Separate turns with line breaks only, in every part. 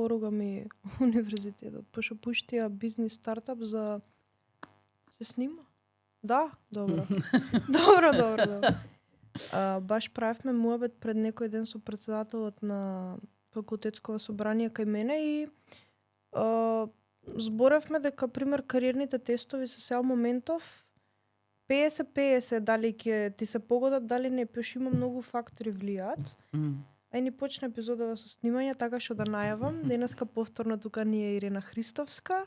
поруга ми универзитетот, пошто пуштија бизнис стартап за се снима. Да, добро. добро. Баш правевме муабет пред некој ден со претседателот на факултетско собрание кај мене и зборевме дека пример кариерните тестови се сега моментов 50-50 дали ќе ти се погодат, дали не, пеш има многу фактори влијаат. Ај ни почна епизодава со снимање, така што да најавам. Денеска повторно тука ни е Ирена Христовска,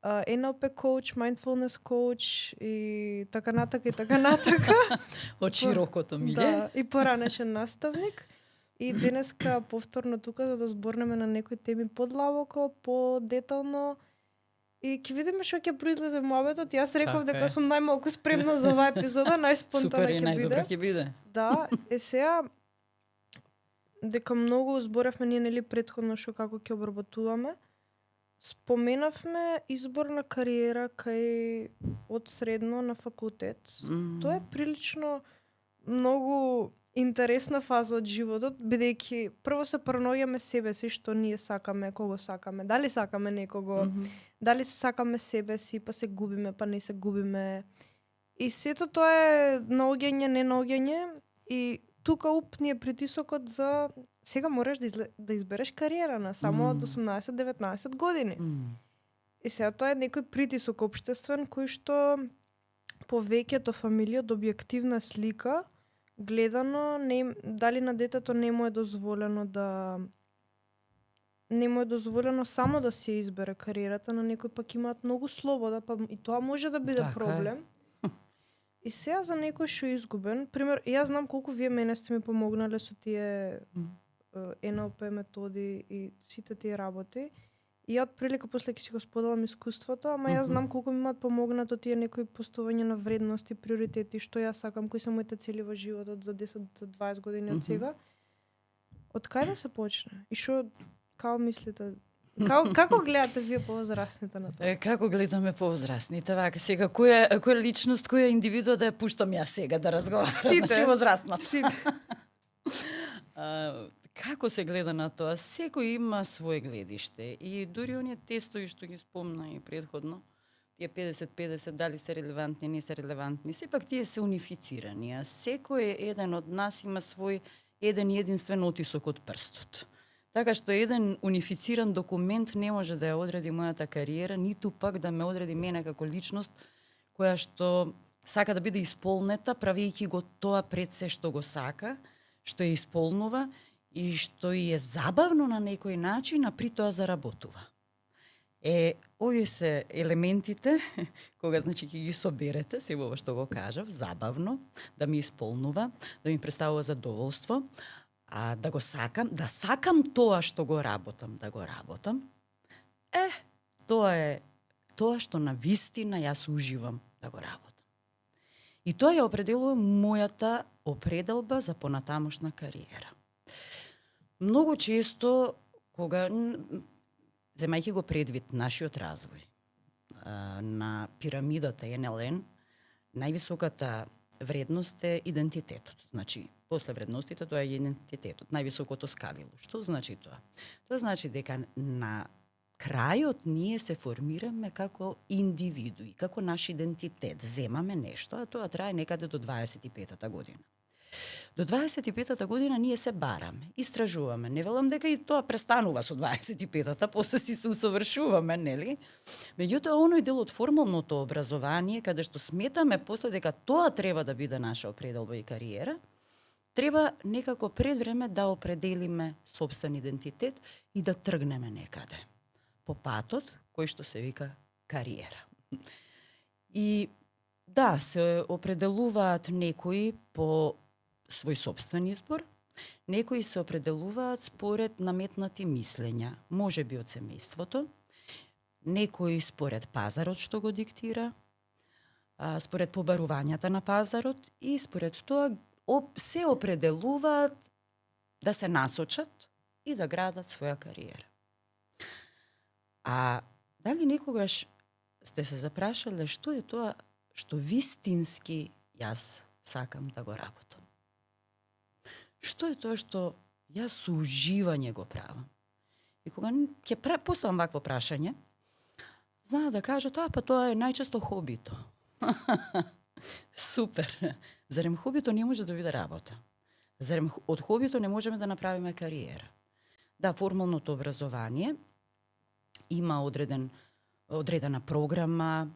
NLP коуч, mindfulness коуч и така натака.
Од широкото миле.
Да, и поранешен наставник. И денеска повторно тука за да зборнеме на некои теми подлабоко, подетално. И ќе видиме што ќе произлезе муабетот. Јас реков дека сум најмалку спремна за оваа епизода, најспонтана ќе биде.
Супер, најдобро ќе биде.
Да, сега дека многу зборевме ние нели претходно што како ќе обработуваме. Споменавме избор на кариера кај од средно на факултет. Тоа е прилично многу интересна фаза од животот, бидејќи прво се пронаоѓаме себе си што ние сакаме, кого сакаме, дали сакаме некого, дали сакаме себе си, па се губиме, па не се губиме. И сето тоа е наоѓање, не наоѓање и тука ни е притисокот за сега мораш да избереш кариера на само од 18-19 години. И сега тоа е некој притисок општествен кој што повеќето фамилија од објективна слика гледано дали на детето не му е дозволено само да си избере кариерата, на некој пак имаат многу слобода, па и тоа може да биде проблем. И сега за некој што е изгубен, пример, јас знам колку вие мене сте ми помогнале со тие NLP методи и сите тие работи. И ја отприлика после ќе си го споделам искуството, ама јас знам колку ми имаат помогнато тие некои поставање на вредности, приоритети, што јас сакам, кои се моите цели во животот за 10-20 години од сега. Од кај да се почне? И што како мислите? Како гледате вие повозрастните на тоа?
Како гледаме повозрастните? Вака сега која личност, која индивидуа да ја пуштам јас сега да разговарам? Значи возрастната.
Сите.
Како се гледа на тоа? Секој има свое гледиште и дури оние тестови што ги спомна и предходно, тие 50-50 дали се релевантни, не се релевантни, сепак тие се унифицирани, а секој еден од нас има свој еден единствен отисок од прстот. Така што еден унифициран документ не може да ја одреди мојата кариера, ниту пак да ме одреди мене како личност која што сака да биде исполнета, правејќи го тоа пред се што го сака, што ја исполнува и што е забавно на некој начин, а при тоа заработува. Овие се елементите, кога значи ќе ги соберете, се ова што го кажав, забавно, да ми исполнува, да ми представува задоволство, а да го сакам, да сакам тоа што го работам, да го работам, тоа е тоа што на вистина јас уживам да го работам. И тоа ја определува мојата определба за понатамошна кариера. Многу често, кога, земајќи го предвид нашиот развој, на пирамидата НЛН, највисоката вредност е идентитетот. Значи, после вредностите тоа е идентитетот, највисокото скалило. Што значи тоа? Тоа значи дека на крајот ние се формираме како индивидуи, како наш идентитет. Земаме нешто, а тоа трае некаде до 25-та година. До 25-та година ние се бараме, истражуваме. Не велам дека и тоа престанува со 25-та, после си се усовршуваме, нели? Меѓутоа, оној дел од формалното образование, каде што сметаме после дека тоа треба да биде наша определба и кариера, треба некако пред време да определиме сопствен идентитет и да тргнеме некаде по патот кој што се вика кариера. И да, се определуваат некои по свој собствен избор, некои се определуваат според наметнати мислења, можеби од семејството, некои според пазарот што го диктира, според побарувањата на пазарот и според тоа се определуваат да се насочат и да градат своја кариера. А дали некогаш сте се запрашале што е тоа што вистински јас сакам да го работам? Што е тоа што јас со уживање го правам? И кога ќе поставам вакво прашање, знаат да кажат, па тоа е најчесто хобито. Супер. Зарем хобито не може да биде работа? Зарем од хобито не можеме да направиме кариера? Да, формалното образование има одредена програма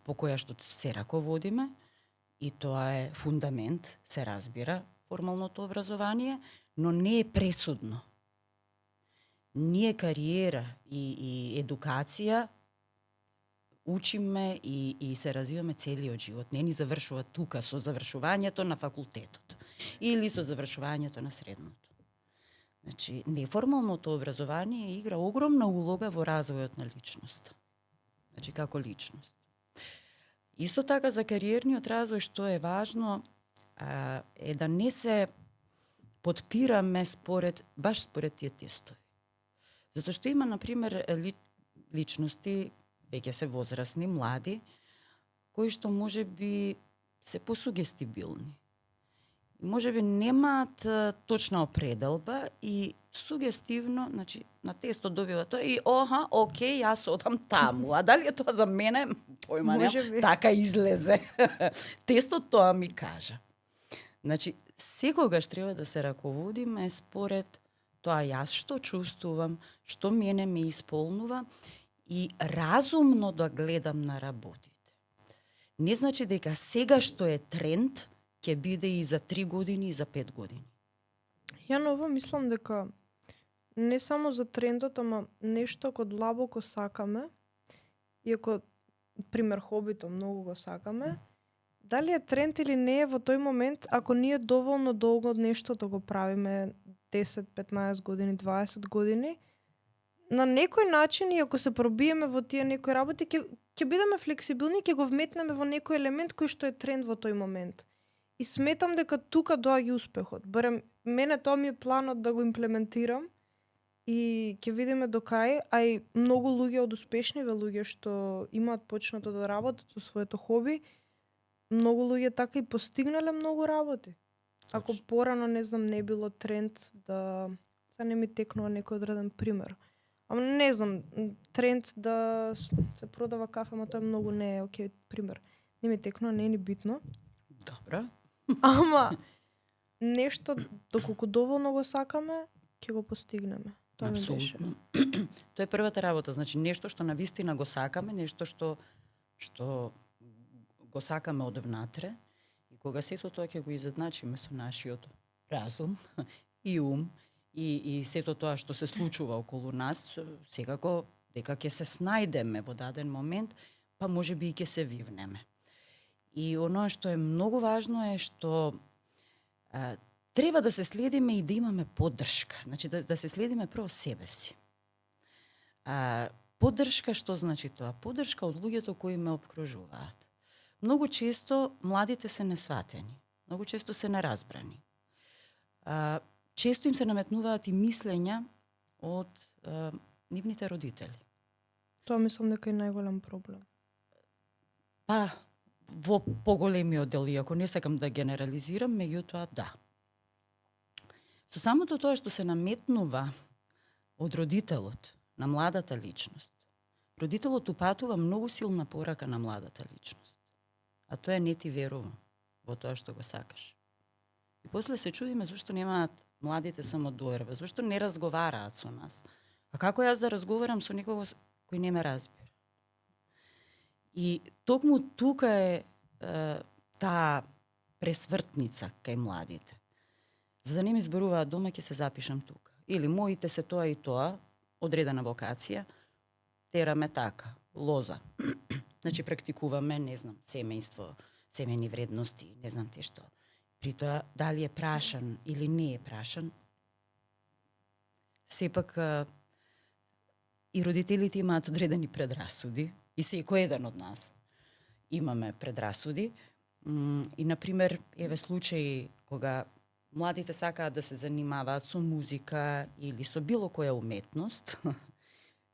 по која што се раководиме и тоа е фундамент, се разбира, формалното образование, но не е пресудно. Ние кариера и едукација учиме и се развиваме целиот живот. Не ни завршува тука со завршувањето на факултетот или со завршувањето на средното. Значи, неформалното образование игра огромна улога во развојот на личноста. Значи, како личност. Исто така за кариерниот развој што е важно е да не се подпираме баш според тие тестови. Затоа што има, например, личности, веќе се возрастни, млади, кои што може би се посугестибилни. Може би немаат точна определба и сугестивно, значи, на тестот добива тоа и окей, јас одам таму. А дали е тоа за мене? Појма немам. Така излезе. Тестот тоа ми кажа. Значи, секогаш треба да се раководиме според тоа јас што чувствувам, што мене ме исполнува и разумно да гледам на работите. Не значи дека сега што е тренд, ќе биде и за 3 години и за 5 години.
Ја ново мислам дека не само за трендот, ама нешто ако длабоко сакаме, и ако, пример, хобито многу го сакаме, дали е тренд или не е во тој момент, ако ние доволно долго од нештото го правиме 10, 15 години, 20 години, на некој начин, и ако се пробиеме во тие некои работи, ќе бидеме флексибилни, ќе го вметнеме во некој елемент кој што е тренд во тој момент. И сметам дека тука доаѓа успехот. Барем мене тоа ми е планот да го имплементирам и ќе видиме до кај, а и многу луѓе од успешниве луѓе што имаат почнато да работат со своето хоби, многу луѓе така и постигнале многу работи. Ако порано, не знам, не било тренд да... Сега не ми текнува некој одреден пример. Ама не знам, тренд да се продава кафе, ама тоа многу не е окей пример. Не ми текнува, не е ни битно.
Добро.
Ама нешто доколку доволно го сакаме, ќе го постигнеме. Тоа ми беше.
Тоа е првата работа, значи нешто што навистина го сакаме, нешто што го сакаме од внатре и кога сето тоа ќе го изедначиме со нашиот разум и ум и сето тоа што се случува околу нас, секако дека ќе се снајдеме во даден момент, па можеби и ќе се вивнеме. И оно што е многу важно е што треба да се следиме и да имаме поддршка. Значи да се следиме прво себе си. Поддршка што значи тоа? Поддршка од луѓето кои ме обкружуваат. Многу често младите се несватени. Многу често се неразбрани. Често им се наметнуваат и мислења од нивните родители.
Тоа мислам дека е најголем проблем.
Па, во поголемиот дел, иако не сакам да генерализирам, меѓутоа да. Со самото тоа што се наметнува од родителот на младата личност, родителот упатува многу силна порака на младата личност. А тоа не ти верува во тоа што го сакаш. И после се чудиме зашто немаат младите самодоверба, зашто не разговараат со нас. А како јас да разговарам со некого кој не ме разбира? И токму тука е таа пресвртница кај младите. За да не ми зборуваат дома, ќе се запишам тука. Или моите се тоа и тоа, одредена вокација, тераме така, лоза. Значи практикуваме, не знам, семејство, семејни вредности, не знам те што. При тоа, дали е прашан или не е прашан, сепак и родителите имаат одредени предрасуди, и секој еден од нас имаме предрасуди. И, например, еве случаи кога младите сакаат да се занимаваат со музика или со било која уметност,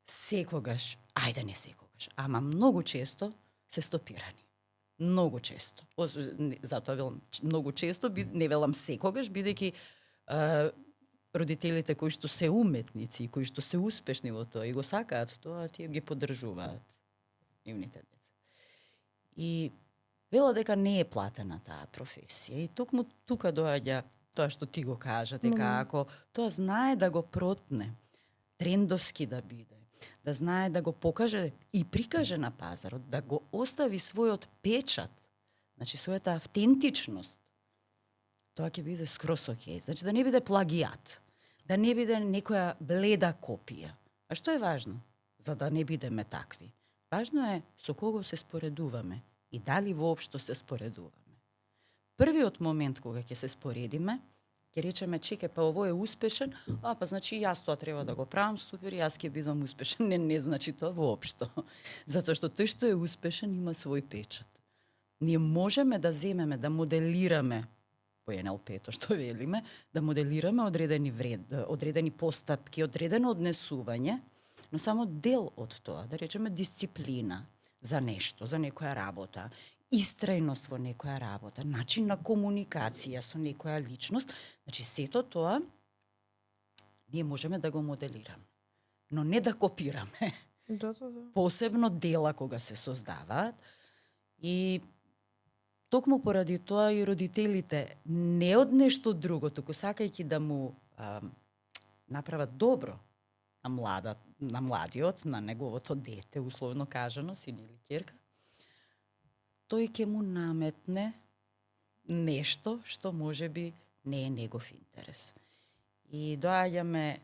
секогаш, ајде не секогаш, ама многу често се стопирани. Многу често. Затоа велам многу често, не велам секогаш, бидејќи родителите кои што се уметници, кои што се успешни во тоа и го сакаат тоа, тие ги поддржуваат нивните деца. И велат дека не е платена таа професија и токму тука доаѓа тоа што ти го кажа, дека ако тоа знае да го протне, трендовски да биде, да знае да го покаже и прикаже на пазарот, да го остави својот печат, значи својата автентичност, тоа ќе биде скрос окей. Значи да не биде плагиат, да не биде некоја бледа копија. А што е важно? За да не бидеме такви. Важно е со кого се споредуваме и дали воопшто се споредуваме. Првиот момент кога ќе се споредиме, ќе речеме, чеке, па ово е успешен, па значи јас тоа треба да го правам, супер, јас ќе бидам успешен. Не значи тоа воопшто. Затоа што тој што е успешен има свој печат. Ние можеме да земеме, да моделираме во НЛП-то што велиме, да моделираме одредени постапки, одредено однесување, но само дел од тоа, да речеме дисциплина за нешто, за некоја работа, истрајност во некоја работа, начин на комуникација со некоја личност, значи сето тоа ние можеме да го моделираме, но не да копираме.
Да.
Посебно дела кога се создаваат и токму поради тоа и родителите не од нешто друго, туку сакајќи да му направат добро на младиот, на неговото дете, условно кажано, син или ќерка, тој ќе му наметне нешто што можеби не е негов интерес. И доаѓаме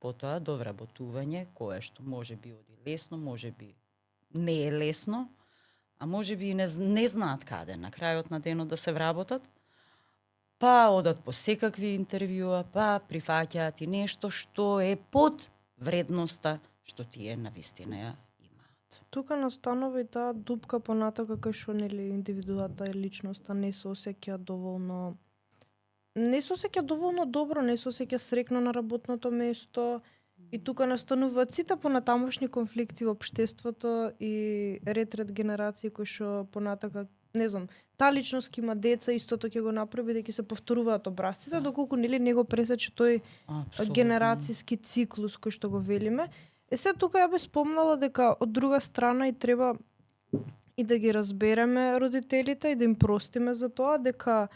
потоа до вработување, кое што можеби оди лесно, можеби не е лесно, а можеби и не знаат каде на крајот на денот да се вработат, па одат по секакви интервјуа, па прифаќаат и нешто што е под вредноста што тие навистина ја имаат.
Тука настанува и таа дупка понатака кај што нели индивидуата и личноста не се осеќа доволно добро, не се осеќа срекно на работното место и тука настануваат сите понатамошни конфликти во општеството и ред генерации кои што понатака, не знам, таа личност ќе има деца, истото ќе го направи бидејќи се повторуваат образците, доколку нели не го пресече тој генерацијски циклус кој што го велиме. Се тука ја би спомнала дека од друга страна и треба и да ги разбереме родителите и да им простиме за тоа дека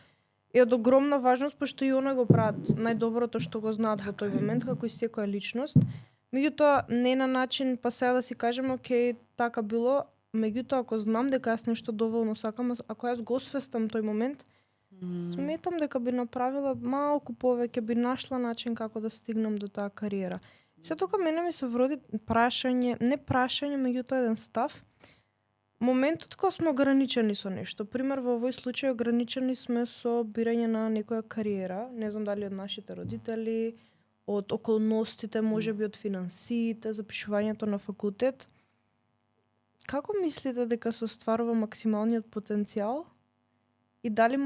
е од огромна важност, пошто и она го прават најдоброто што го знаат во тој момент, како и секоја личност. Меѓутоа, не на начин, па сега да си кажеме, окей, така било, меѓутоа, ако знам дека јас нешто доволно сакам, ако јас го освестам тој момент, сметам дека би направила малку повеќе, би нашла начин како да стигнам до таа кариера. Се тука мене ми се вроди не прашање, меѓутоа еден став. Моментот кога сме ограничени со нешто, пример во овој случај ограничени сме со бирање на некоја кариера, не знам дали од нашите родители, од околностите, можеби од финансиите, запишувањето на факултет. Како мислите дека се остварува максималниот потенцијал? И дали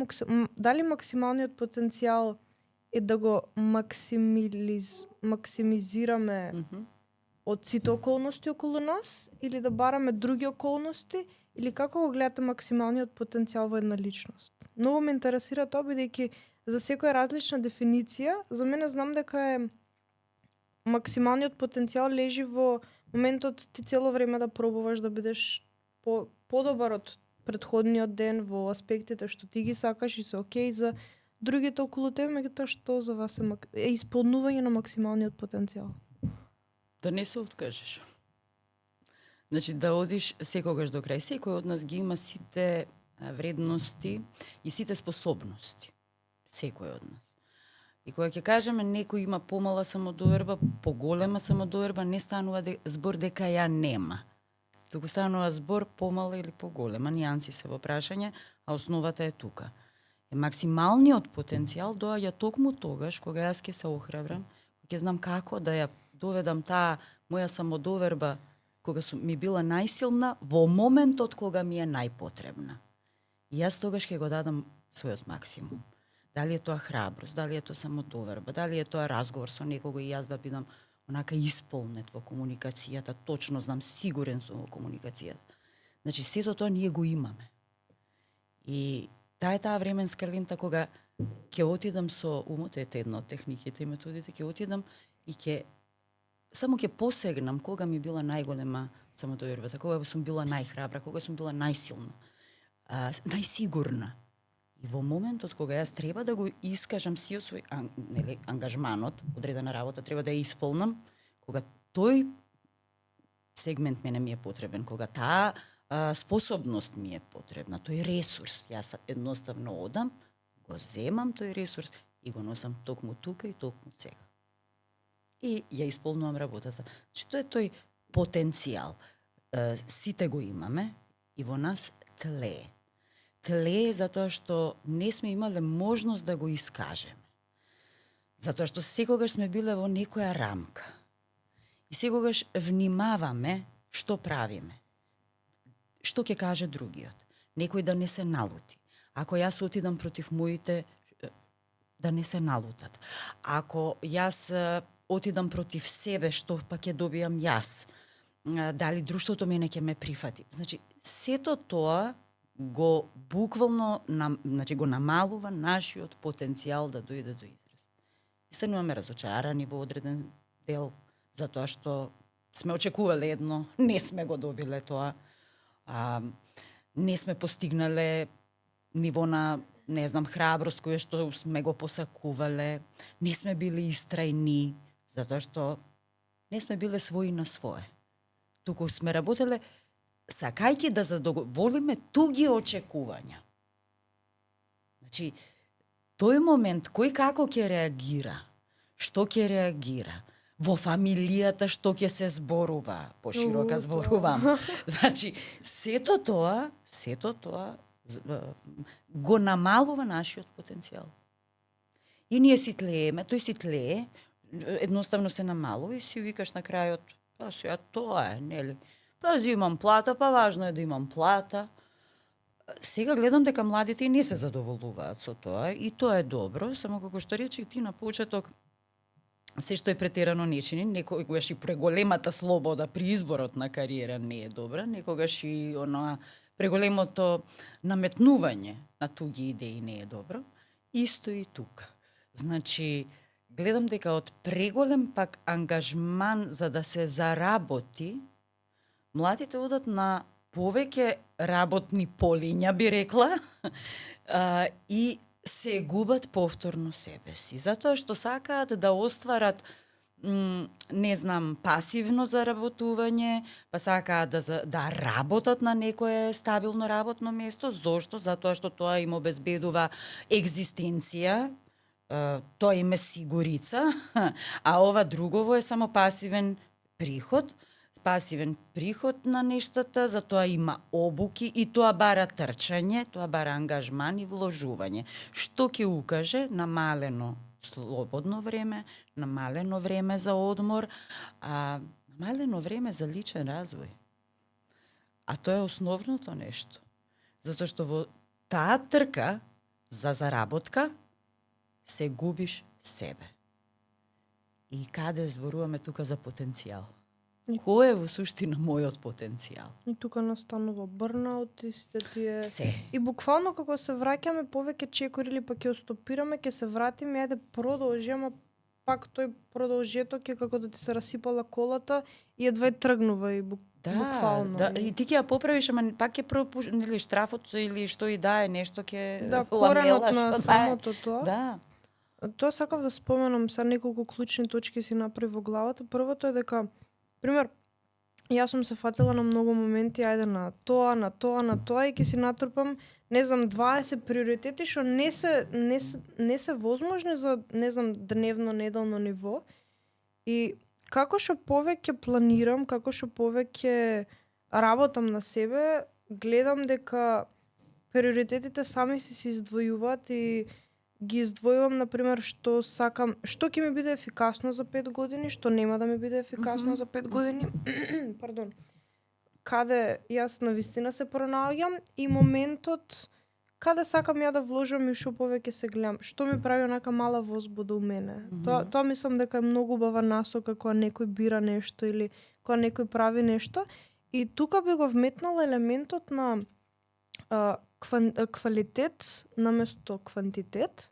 максималниот потенцијал е да го максимизираме од сите околности околу нас, или да бараме други околности, или како го гледате максималниот потенцијал во една личност? Многу ме интересира тоа, бидејќи за секоја различна дефиниција, за мене знам дека е максималниот потенцијал лежи во моментот ти цело време да пробуваш да бидеш подобар од претходниот ден во аспектите што ти ги сакаш и се окей за другите околу тебе, меѓутоа што за вас е исполнување на максималниот потенцијал?
Да не се откажеш. Значи да одиш секогаш до крај. Секој од нас ги има сите вредности и сите способности. Секој од нас. И кога ќе кажеме некој има помала самодоверба, поголема самодоверба, не станува збор дека ја нема. Туку станува збор помала или поголема, нијанси се во прашање, а основата е тука. Максималниот потенцијал доаѓа токму тогаш кога јас ќе се охрабрам, ќе знам како да ја доведам таа моја самодоверба кога ми била најсилна во моментот кога ми е најпотребна. И јас тогаш ќе го дадам својот максимум. Дали е тоа храброст, дали е тоа самодоверба, дали е тоа разговор со некого и јас да бидам онака исполнет во комуникацијата, точно знам, сигурен сум во комуникацијата. Значи, сето тоа ние го имаме. И таа временска лента кога ќе отидам со умот, ете една од техниките и методите, ќе отидам и само ќе посегнам кога ми била најголема самодовербата, кога сум била најхрабра, кога сум била најсилна, најсигурна. И во моментот кога јас треба да го искажам сиот свој ангажманот, одредена работа треба да ја исполнам, кога тој сегмент мене ми е потребен, кога таа способност ми е потребна, тој ресурс, јас едноставно одам, го земам тој ресурс и го носам токму тука и токму сега. И ја исполнувам работата. Значи, тоа е тој потенцијал. Сите го имаме и во нас тлее. Тлее затоа што не сме имале можност да го искажеме. Затоа што секогаш сме биле во некоја рамка. И секогаш внимаваме што правиме. Што ќе каже другиот. Некој да не се налути. Ако јас отидам против моите, да не се налутат. Ако јас отидам против себе, што па ќе добијам јас. Дали друштвото мене ќе ме прифати. Значи, сето тоа го буквално го намалува нашиот потенцијал да дојде до израз. И стануваме разочарани во одреден дел, затоа што сме очекувале едно, не сме го добиле тоа. Не сме постигнале ниво на, не знам, храброст која што сме го посакувале, не сме били истрајни, затоа што не сме биле своји на свое. Туку сме работеле сакајќи да задоволиме туги очекувања. Значи, тој момент, кој како ќе реагира, што ќе реагира, во фамилијата што ќе се зборува, поширока зборувам. Значи, сето тоа го намалува нашиот потенцијал. И ние си тлееме, тој си тлее, едноставно се намалува и си викаш на крајот, па сега тоа е, нели? Па имам плата, па важно е да имам плата. Сега гледам дека младите и не се задоволуваат со тоа и тоа е добро, само како што рече ти на почеток, се што е претерано не чини, некогаш и преголемата слобода при изборот на кариера не е добра, некогаш и преголемото наметнување на туги идеи не е добро. Исто и тука. Значи, гледам дека од преголем пак ангажман за да се заработи, младите одат на повеќе работни полиња, би рекла, и се губат повторно себе си. Затоа што сакаат да остварат, не знам, пасивно заработување, па сакаат да работат на некое стабилно работно место. Зошто? Затоа што тоа им обезбедува екзистенција, тоа им е сигурица, а ова другово е само пасивен приход на нештата, затоа има обуки и тоа бара трчање, тоа бара ангажман и вложување. Што ќе укаже? Намалено слободно време, намалено време за одмор, намалено време за личен развој. А тоа е основното нешто. Затоа што во таа трка за заработка се губиш себе. И каде зборуваме тука за потенцијал? Кој е во суштина мојот потенцијал?
И тука настанува бърнаут и сите тие...
Се.
И буквално како се враќаме повеќе чекори или пак ќе остопираме, ќе се вратиме, ајде продолжи, ама пак тој продолжеток е како да ти се расипала колата и едва тргнува и буквално.
Да, и ти ќе ја поправиш, ама пак ќе нели штрафот или што и да е нешто ќе
коренот на самото тоа.
Да.
Тоа сакав да споменам, са неколку клучни точки си направи во главата. Првото е дека, пример, јас сум се фатила на многу моменти, ајде на тоа и ќе си натрупам, не знам, 20 приоритети што не се возможни за, не знам, дневно, неделно ниво. И како што повеќе планирам, како што повеќе работам на себе, гледам дека приоритетите сами се издвојуваат и ги издвојувам, например, што сакам, што ќе ми биде ефикасно за 5 години, што нема да ми биде ефикасно за 5 години. Пардон. Каде јас навистина се пронаоѓам и моментот каде сакам ја да вложам и што повеќе се гледам. Што ми прави онака мала возбуда у мене. Тоа мислам дека е многу убава насока кога некој бира нешто или кога некој прави нешто. И тука би го вметнала елементот на квалитет наместо квантитет.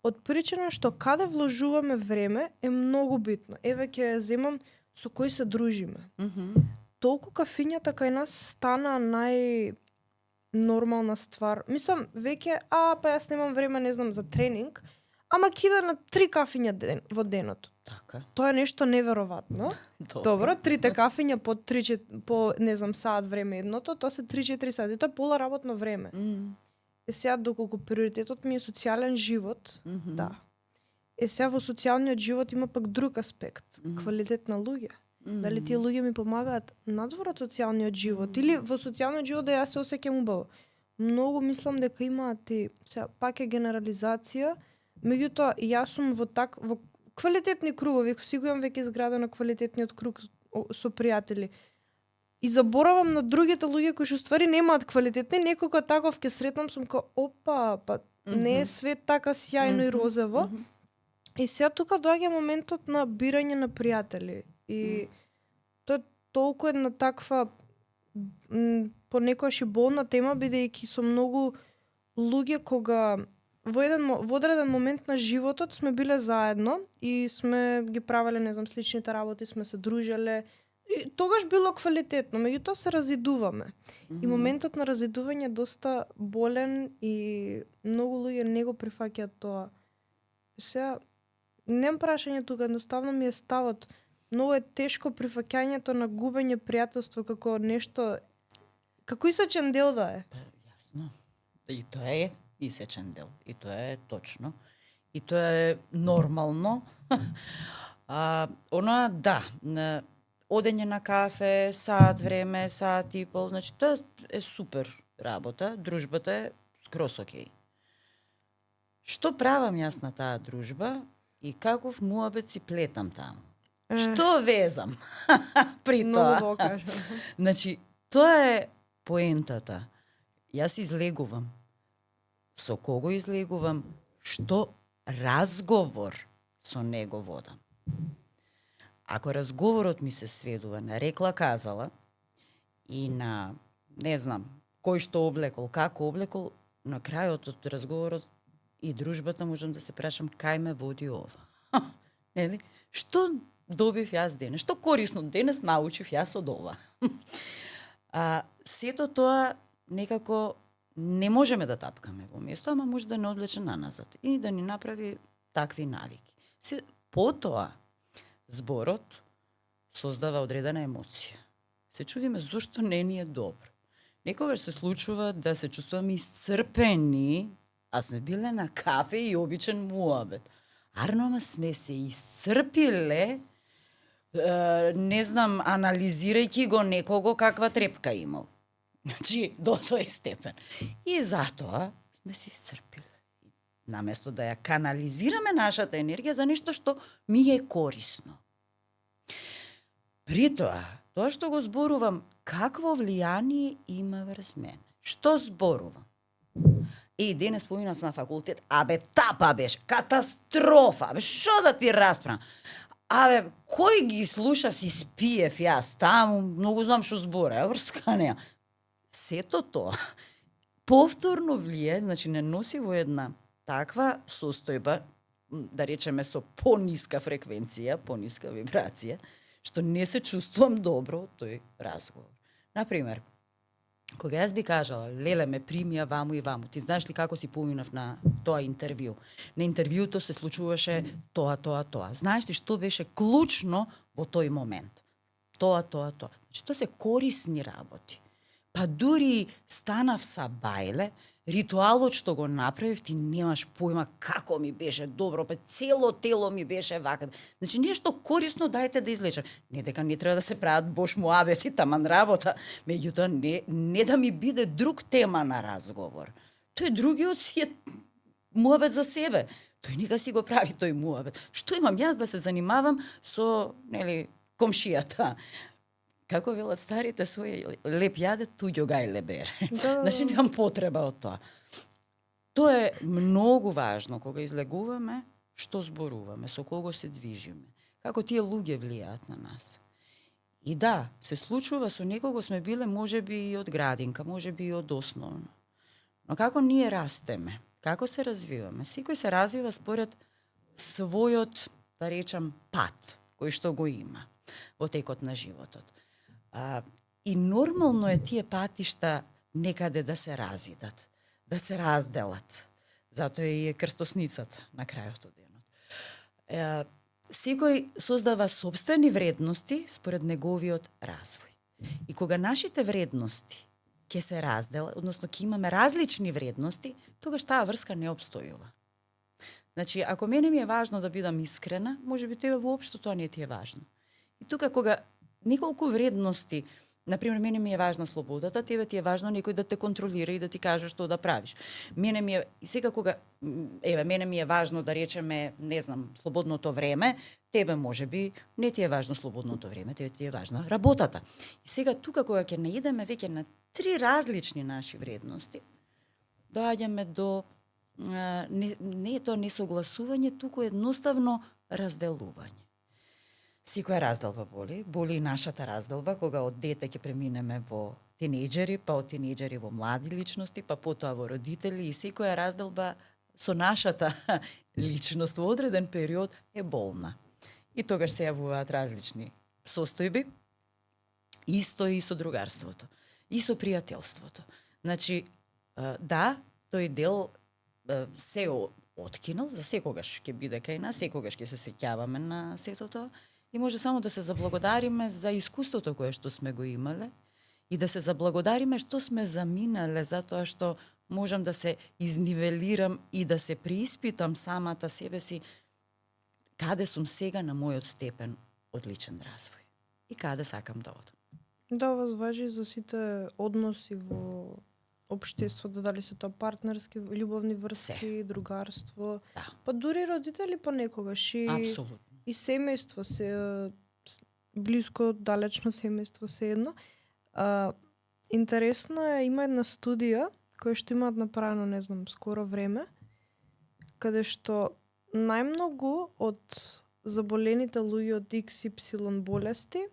од причина што каде вложуваме време е многу битно. Еве ќе ја земам со кој се дружиме. Толку кафињата кај нас стана нормална ствар. Мислам, веќе, па јас немам време, не знам, за тренинг, ама кида на 3 кафиња во денот.
Така.
Тоа е нешто невероvatно. Добро, 3 кафиња по не знам, саат време едното, тоа се 3-4 сати, тоа е пола работно време. Сега, доколку приоритетот ми е социјален живот, да. Сега во социјалниот живот има пак друг аспект, квалитет на луѓе. Дали тие луѓе ми помагаат надвор од социјалниот живот или во социјалниот живот да јас се осеќам убаво. Многу мислам дека имаат и сега пак е генерализација, меѓутоа јас сум во квалитетни кругови, си го имам веќе изградено квалитетниот круг со пријатели. И заборавам на другите луѓе кои што ствари немаат квалитетни, некога таков ќе сретнам сум па не е свет така сјајно и розово. И сега тука доаѓа моментот на бирање на пријатели. И тоа е толку една таква понекогаш и болна тема, бидејќи со многу луѓе кога во одреден момент на животот сме биле заедно и сме ги правеле, не знам, сличните работи, сме се дружеле. И тогаш било квалитетно, меѓутоа се разидуваме. И моментот на разидување е доста болен и многу луѓе не го прифаќаат тоа. Сега немам прашање тука, едноставно ми е ставот. Многу е тешко прифаќањето на губење пријателство како нешто, како исечен дел да е.
Јасно. И тоа е исечен дел. И тоа е точно. И тоа е нормално. Она, да, одење на кафе, саат време, саат и пол, значи тоа е супер работа, дружбата е скрос окей. Што правам јас на таа дружба и каков муабет си плетам таму? Што везам при тоа?
Многу кажам.
Значи, тоа е поентата. Јас излегувам. Со кого излегувам? Што разговор со него водам? Ако разговорот ми се сведува на рекла-казала и на, не знам, кој што облекол, како облекол, на крајот од разговорот и дружбата можам да се прашам кај ме води ова. Нели? Што добив јас денес? Што корисно денес научив јас од ова? Сето тоа некако не можеме да тапкаме во место, ама може да не одвлече наназад и да ни направи такви навики. Потоа, зборот создава одредена емоција. Се чудиме зошто не ни е добро. Некогаш се случува да се чувствуваме исцрпени, а сме биле на кафе и обичен муабет. Ама сме се исцрпиле, не знам, анализирајќи го некого каква трепка имал. Значи, до тој степен. И затоа сме се исцрпиле. Наместо да ја канализираме нашата енергија за нешто што ми е корисно. При тоа што го зборувам, какво влијание има врз мене? Што зборувам? И денес поминав на факултет, тапа беше, катастрофа, што да ти расправам? Кој ги слуша си спиев јас таму, многу знам што збора, врска неа. Сето тоа повторно влие, значи не носи во една таква состојба, да речеме со пониска фреквенција, пониска вибрација, што не се чувствувам добро од тој разговор. Например, кога јас би кажала, леле ме примија ваму и ваму, ти знаеш ли како си поминав на тоа интервју? На интервјуто се случуваше тоа. Знаеш ли што беше клучно во тој момент? Тоа. Значи, тоа се корисни работи. Па дури станав са бајле, ритуалот што го направив, ти немаш појма како ми беше добро, па цело тело ми беше вака. Значи нешто корисно дајте да излечам. Не дека не треба да се прават бош муабети, таман работа, меѓутоа не да ми биде друг тема на разговор. Тој другиот си е муабет за себе. Тој нека си го прави тој муабет. Што имам јас да се занимавам со, комшијата? Како велат старите своји, леп јаде, туѓо гајле бере. Значи немам потреба од тоа. Тоа е многу важно кога излегуваме, што зборуваме, со кого се движиме, како тие луѓе влијаат на нас. И да, се случува со некого сме биле можеби и од градинка, можеби и од основно. Но како ние растеме, Како се развиваме? Секој се развива според својот, да речам, пат кој што го има во текот на животот. И нормално е тие патишта некаде да се разидат, да се разделат. Затоа и е крстосницата на крајот од денот. Секој создава собствени вредности според неговиот развој. И кога нашите вредности ќе се разделат, односно ќе имаме различни вредности, тогаш таа врска не обстојува. Значи, ако мене ми е важно да бидам искрена, можеби тебе воопшто тоа не ти е важно. И тука кога неколку вредности, например, мене ми е важна слободата, тебе ти е важно некој да те контролира и да ти каже што да правиш. Мене ми е, и сега кога, мене ми е важно да речеме, не знам, слободното време, тебе можеби не ти е важно слободното време, тебе ти е важна работата. И сега тука кога ќе наидеме веќе на 3 различни наши вредности, доаѓаме до не е тоа несогласување, туку едноставно разделување. Секоја разделба боли и нашата разделба кога од дете ќе преминеме во тинејџери, па од тинејџери во млади личности, па потоа во родители, и секоја разделба со нашата личност во одреден период е болна. И тогаш се јавуваат различни состојби, исто и со другарството, и со пријателството. Значи, да, тој дел се откинал, за секогаш ќе биде кај нас, секогаш ќе се сеќаваме на сето тоа, и може само да се заблагодариме за искуството кое што сме го имале и да се заблагодариме што сме заминале, затоа што можам да се изнивелирам и да се прииспитам самата себе си каде сум сега на мојот степен од личен развој и каде сакам да одам.
Да, ова важи за сите односи во општеството, дали се тоа партнерски, љубовни врски, другарство,
Да.
па дури родители понекогаш и
Апсолутно.
и семејство, се блиско, далечно семејство, се едно. Интересно е, има една студија која што имаат направено, не знам, скоро време, каде што најмногу од заболените луѓе од XY болести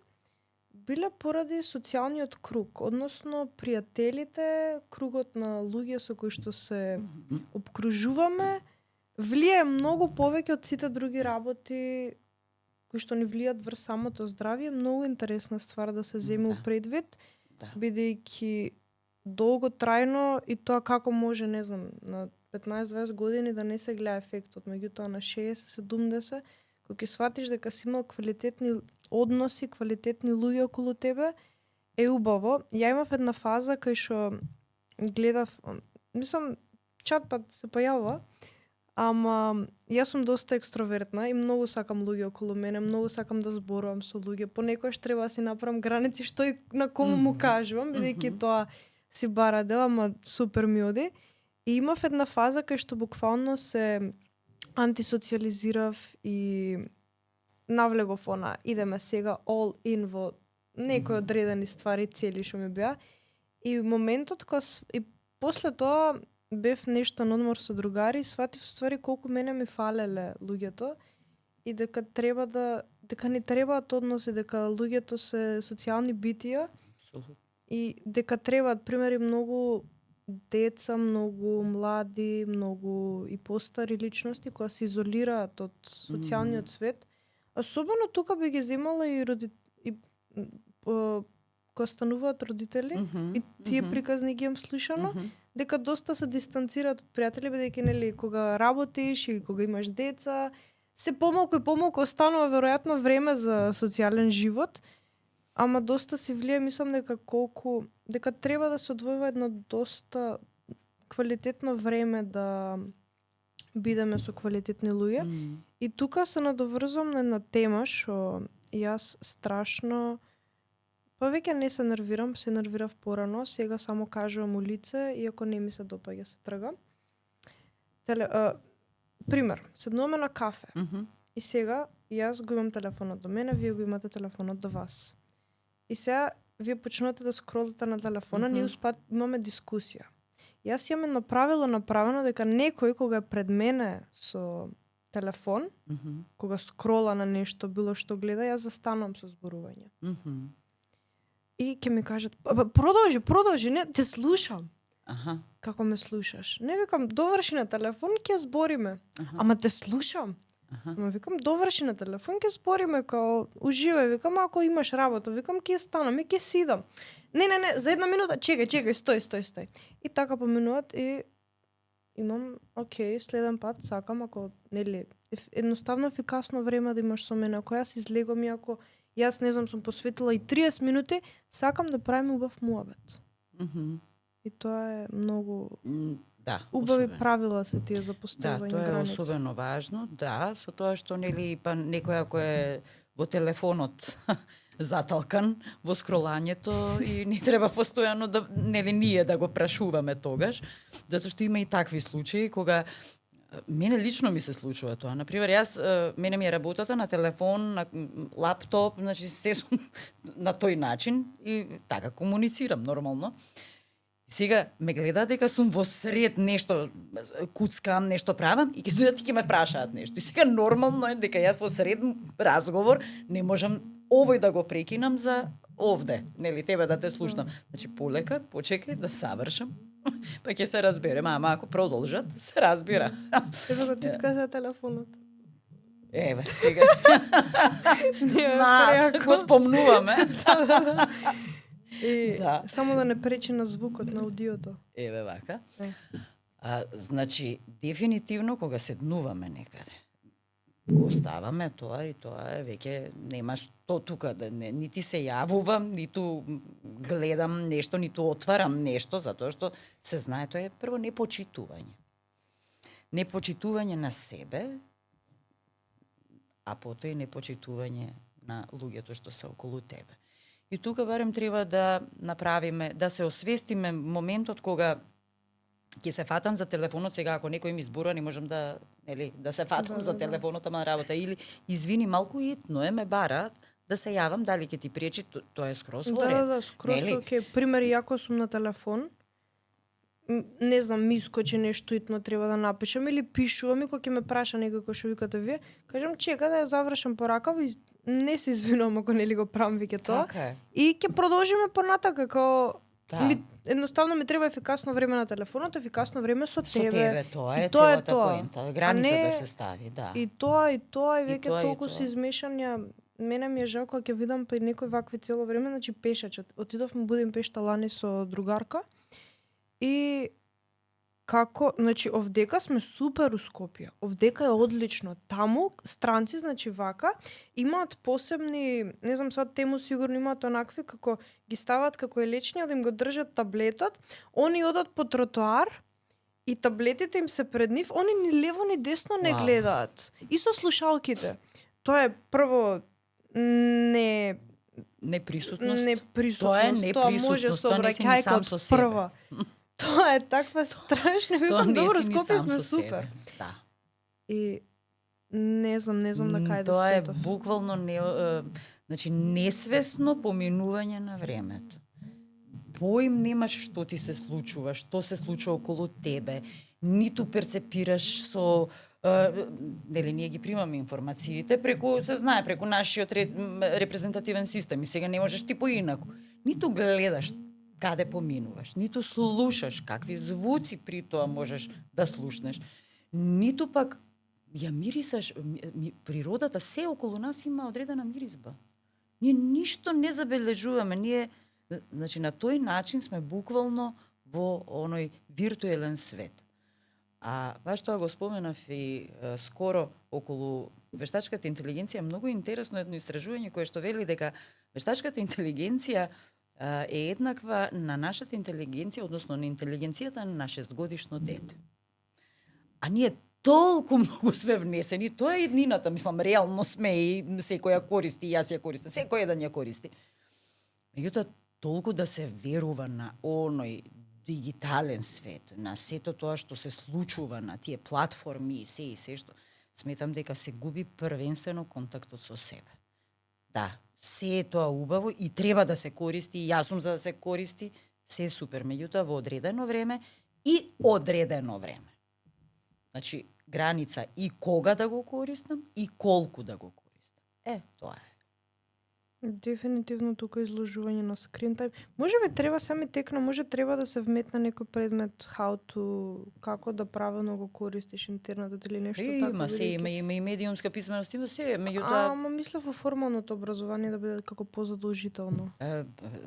биле поради социјалниот круг, односно пријателите, кругот на луѓе со кои што се обкружуваме, влијае многу повеќе од сите други работи кои што ни влијат врз самото здравје. Многу интересна ствар да се земе у предвид, бидејќи долготрајно и тоа како може, не знам, на 15-20 години да не се гледа ефектот, меѓутоа на 60-70, кога ќе сватиш дека си имал квалитетни односи, квалитетни луѓе околу тебе, е убаво. Ја имав една фаза кај што гледав, мислам, чат-пат се појавува, ама јас сум доста екстровертна и многу сакам луѓе околу мене, многу сакам да зборувам со луѓе. Понекогаш треба да си направам граници што и на кому му кажувам, бидејќи тоа си бара дел, ама супер ми оди. И имав една фаза кај што буквално се антисоциализирав и навлегов она, идеме сега all in во некои одредени ствари, цели што ми беа. И моментот кога и после тоа бев нешто на одмор со другари и сватив ствари колку мене ми фалеле луѓето и дека дека ни требаат односи, дека луѓето се социјални битија и дека требаат, примери, многу деца, многу млади, многу и постари личности кои се изолираат од социјалниот свет. Особено тука би ги земала и кога стануваат родители и тие приказни ги имам слушано, дека доста се дистанцираат од пријатели, бидејќи нели кога работиш и кога имаш деца, се помалку и помалку останува веројатно време за социјален живот, ама доста си влие, мислам дека треба да се одвојува едно доста квалитетно време да бидеме со квалитетни луѓе. И тука се надоврзувам на една тема што јас страшно повеќе не се нервирам, се нервирав порано, сега само кажувам у лице, иако не ми се допаѓа, се тргам. Пример, седнуваме на кафе и сега јас го имам телефонот до мене, вие го имате телефонот до вас. И сега вие почнувате да скролате на телефона, ние имаме дискусија. Јас имам едно правило направено дека некој кога е пред мене со телефон, кога скрола на нешто, било што гледа, јас застанувам со зборување. И ќе ми кажат, продолжи, не, те слушам.
Аха.
Како ме слушаш? Не викам, доврши на телефон, ќе збориме. Ама те слушам. Ама викам, доврши на телефон, ќе збориме, као уживај, викам, ако имаш работа, викам, ќе станам и ќе сидам. Не, за 1 минута, чекај, стој. И така поминуваат и имам, окей, следен пат сакам, ако, нели, едноставно ефикасно време да имаш со мене, ако јас излегам и ако јас не знам, сум посветила и 30 минути, сакам да правим убав муабет. И тоа е многу убави правила се тие за поставање граници.
Да, тоа е особено важно, со тоа што нели па некој ако е во телефонот заталкан во скролањето и не треба постојано да нели ние да го прашуваме тогаш, затоа што има и такви случаи кога мене лично ми се случува тоа. Например, јас мене ми е работата на телефон, на лаптоп, значи се на тој начин и така комуницирам нормално. Сега ме гледаат дека сум во сред нешто, куцкам, нешто правам и ќе дојдат и ќе ме прашаат нешто. И сега нормално е дека јас во сред разговор не можам овој да го прекинам за овде, нели, тебе да те слушнам. Значи полека, почекај да завршам, па ќе се разбереме, ама ако продолжат, се разбира.
Ева го титка за телефонот.
Еве, сега. Знаат, го спомнуваме.
И само да не пречи на звукот на аудиото.
Еве вака. Значи, дефинитивно кога седнуваме некаде, го оставаме тоа и тоа е веќе немаш то тука да нити се јавувам, ниту гледам нешто, ниту отварам нешто, затоа што се знае тоа е прво непочитување. Непочитување на себе, а потоа и непочитување на луѓето што се околу тебе. И тука барем треба да направиме, да се освестиме моментот кога ќе се фатам за телефонот, сега ако некој ми зборува, не можам да, нели, да се фатам за телефонот, ама на работа, или извини, малку итно е, ме бараат да се јавам, дали ќе ти пречи, тоа е скроз во ред.
Да, скроз окей. Пример, јако сум на телефон, не знам, ми искочи нешто итно треба да напишам или пишувам и кога ќе ме праша некој кој што викате вие, кажам чека да ја завршам поракава и не се извинувам ако нели го правам веќе тоа.
Така.
И ќе продолжиме понатака како едноставно ми треба ефикасно време на телефонот, ефикасно време со тебе.
Со тебе, тоа е целата поента, граница да се стави, да.
И тоа и веќе толку се измешања. Мене ми е жал кога ќе видам па некој вакви цело време, значи пешачот. Отидовме Будимпешта лани со другарка и како, значи овдека сме супер у Скопје. Овдека е одлично. Таму странци, значи вака, имаат посебни, не знам сега тему сигурно имаат онакви како ги стават како е лечниот, да им го држат таблетот, они одат по тротоар и таблетите им се пред нив, они ни лево ни десно не гледаат. И со слушалките. Тоа е прво
неприсутност.
Тоа е неприсутност, тоа не си сам со себе. Прва. Тоа е таква страшна, викам, добро, Скопје сме супер.
Да.
И не знам на кај да
тоа
светов.
Тоа е буквално значи несвесно поминување на времето. Поим немаш што ти се случува, што се случува околу тебе, ниту перцепираш со нели ние ги примаме информациите преку, се знае, преку нашиот репрезентативен систем и сега не можеш ти поинаку. Ниту гледаш каде поминуваш, ниту слушаш какви звуци при тоа можеш да слушнеш, ниту пак ја мирисаш, природата се околу нас има одредена миризба. Ние ништо не забележуваме, ние значи на тој начин сме буквално во оној виртуелен свет. А баш тоа го споменав и скоро околу вештачката интелигенција, многу интересно едно истражување кое што вели дека вештачката интелигенција е еднаква на нашата интелигенција, односно на интелигенцијата на 6-годишно дете. А ние толку многу сме внесени, тоа е еднината, мислам, реално сме и секој ја користи, јас ја користам, секој еден ја користи. Меѓутоа, толку да се верува на оној дигитален свет, на сето тоа што се случува на тие платформи и се што, сметам дека се губи првенствено контактот со себе. Да, се е тоа убаво и треба да се користи, и јас сум за да се користи, се е супер, меѓутоа во одредено време и одредено време. Значи, граница и кога да го користам и колку да го користам. Тоа е.
Дефинитивно тука изложување на screen time. Може би треба сами текна, може треба да се вметне некој предмет how to, како да правилно го користиш интернетот или нешто така.
Има се, има и медиумска писменост, има се, меѓутоа
Ама мислев во формалното образование да биде како позадолжително.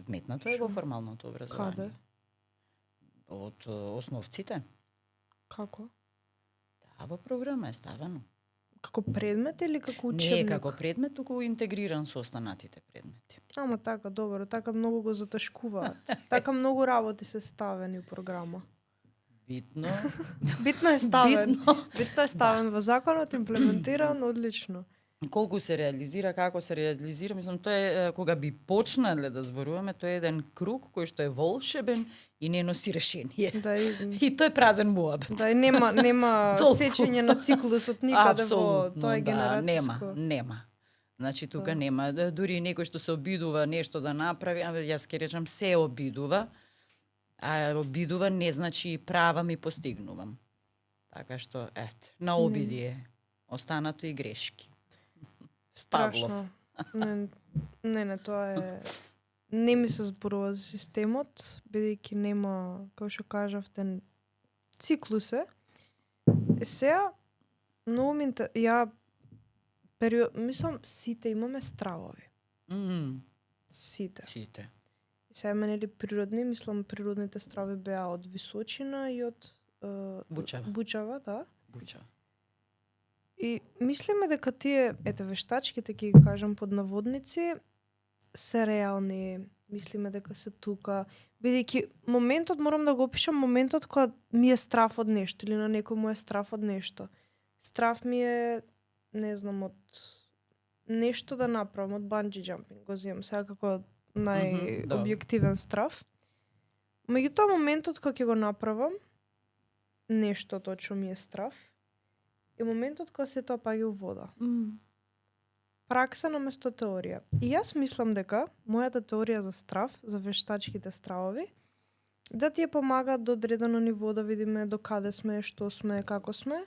вметнато е во формалното образование.
Каде?
Од основците.
Како?
Да, во програма е ставено.
Како предмет или како учебник?
Не како предмет, туку интегриран со останатите предмети.
Ама така, добро, така многу го затешкуваат. Така многу работи се ставени у програма.
Битно.
Битно е ставен.
Битно
е ставен во законот, имплементиран, одлично.
Колку се реализира, како се реализира, мислам, тоа е кога би почнале да зборуваме, тоа е еден круг кој што е волшебен и не носи решение.
Да,
и тоа е празен муабет.
Да, и нема сечење на циклусот никаде во
Апсолутно,
тоа е генерацијско.
нема. Значи тука нема, дури некој што се обидува нешто да направи, јас ќе речам се обидува, а обидува не значи и права ми постигнувам. Така што, на обиди е. Останато и грешки.
Страшно. Не, тоа е... Не ми се зборува за системот, бидејќи нема, како што кажавте, циклус е. Сега, многу ми мислам, сите имаме стравови. Сите. Сега има нели природни, мислам природните страви беа од височина и од бучава, да.
Бучава.
И мислиме дека тие, вештачките, ќе ги кажам под наводници, се реални, мислиме дека се тука, бидејќи моментот, морам да го опишам, моментот кога ми е страф од нешто или на некој му е страф од нешто. Страф ми е, не знам, од нешто да направам, од банджи джампинг, го земам сега како најобјективен страф. Меѓутоа моментот кога ќе го направам, нешто точно ми е страф, е моментот кога се тоа паѓа у вода. Пракса наместо теорија. И јас мислам дека мојата теорија за страф, за вештачките стравови, да ти ја помагаат до одредено ниво да видиме до каде сме, што сме, како сме.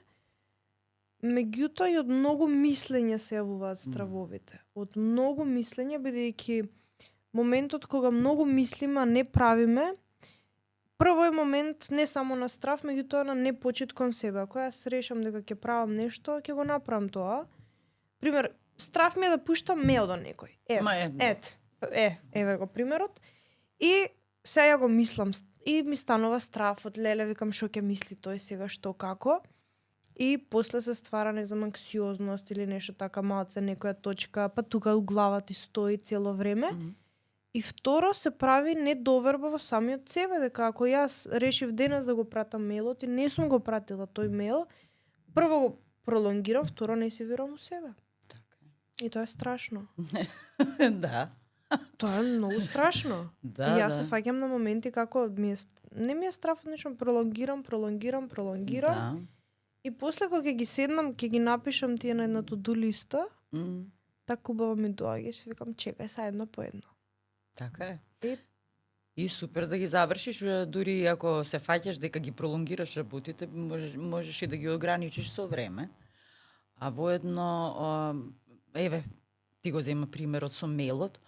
Меѓутоа и од многу мислење се јавуваат стравовите. Од многу мислење, бидејќи моментот кога многу мислиме, а не правиме, прво е момент не само на страф, меѓутоа на непочит кон себе. Ако јас решам дека ќе правам нешто, ќе го направам тоа. Пример, страф ми е да пуштам мејл до некој. Еве го примерот. И сега го мислам и ми станува страф од леле, викам што ќе мисли тој сега, што како. И после се ствара, не знам, анксиозност или нешто така, малце некоја точка, па тука у глава ти стои цело време. И второ се прави недоверба во самиот себе, дека ако јас решив денес да го пратам мејлот и не сум го пратила тој мејл, прво го пролонгирам, второ не си верувам у себе. И тоа е страшно.
Да.
Тоа е многу страшно.
Да,
и јас се фаќам на моменти како не ми е страф од нешто, пролонгирам.
Да.
И после кога ќе ги седнам, ќе ги напишам тие на една to-do листа, така убаво ми доаѓа и си викам чекај са едно по едно.
Така е. И супер да ги завршиш, дури ако се фаќаш дека ги пролонгираш работите, можеш и да ги ограничиш со време. А воедно, ти го зема примерот со мејлот,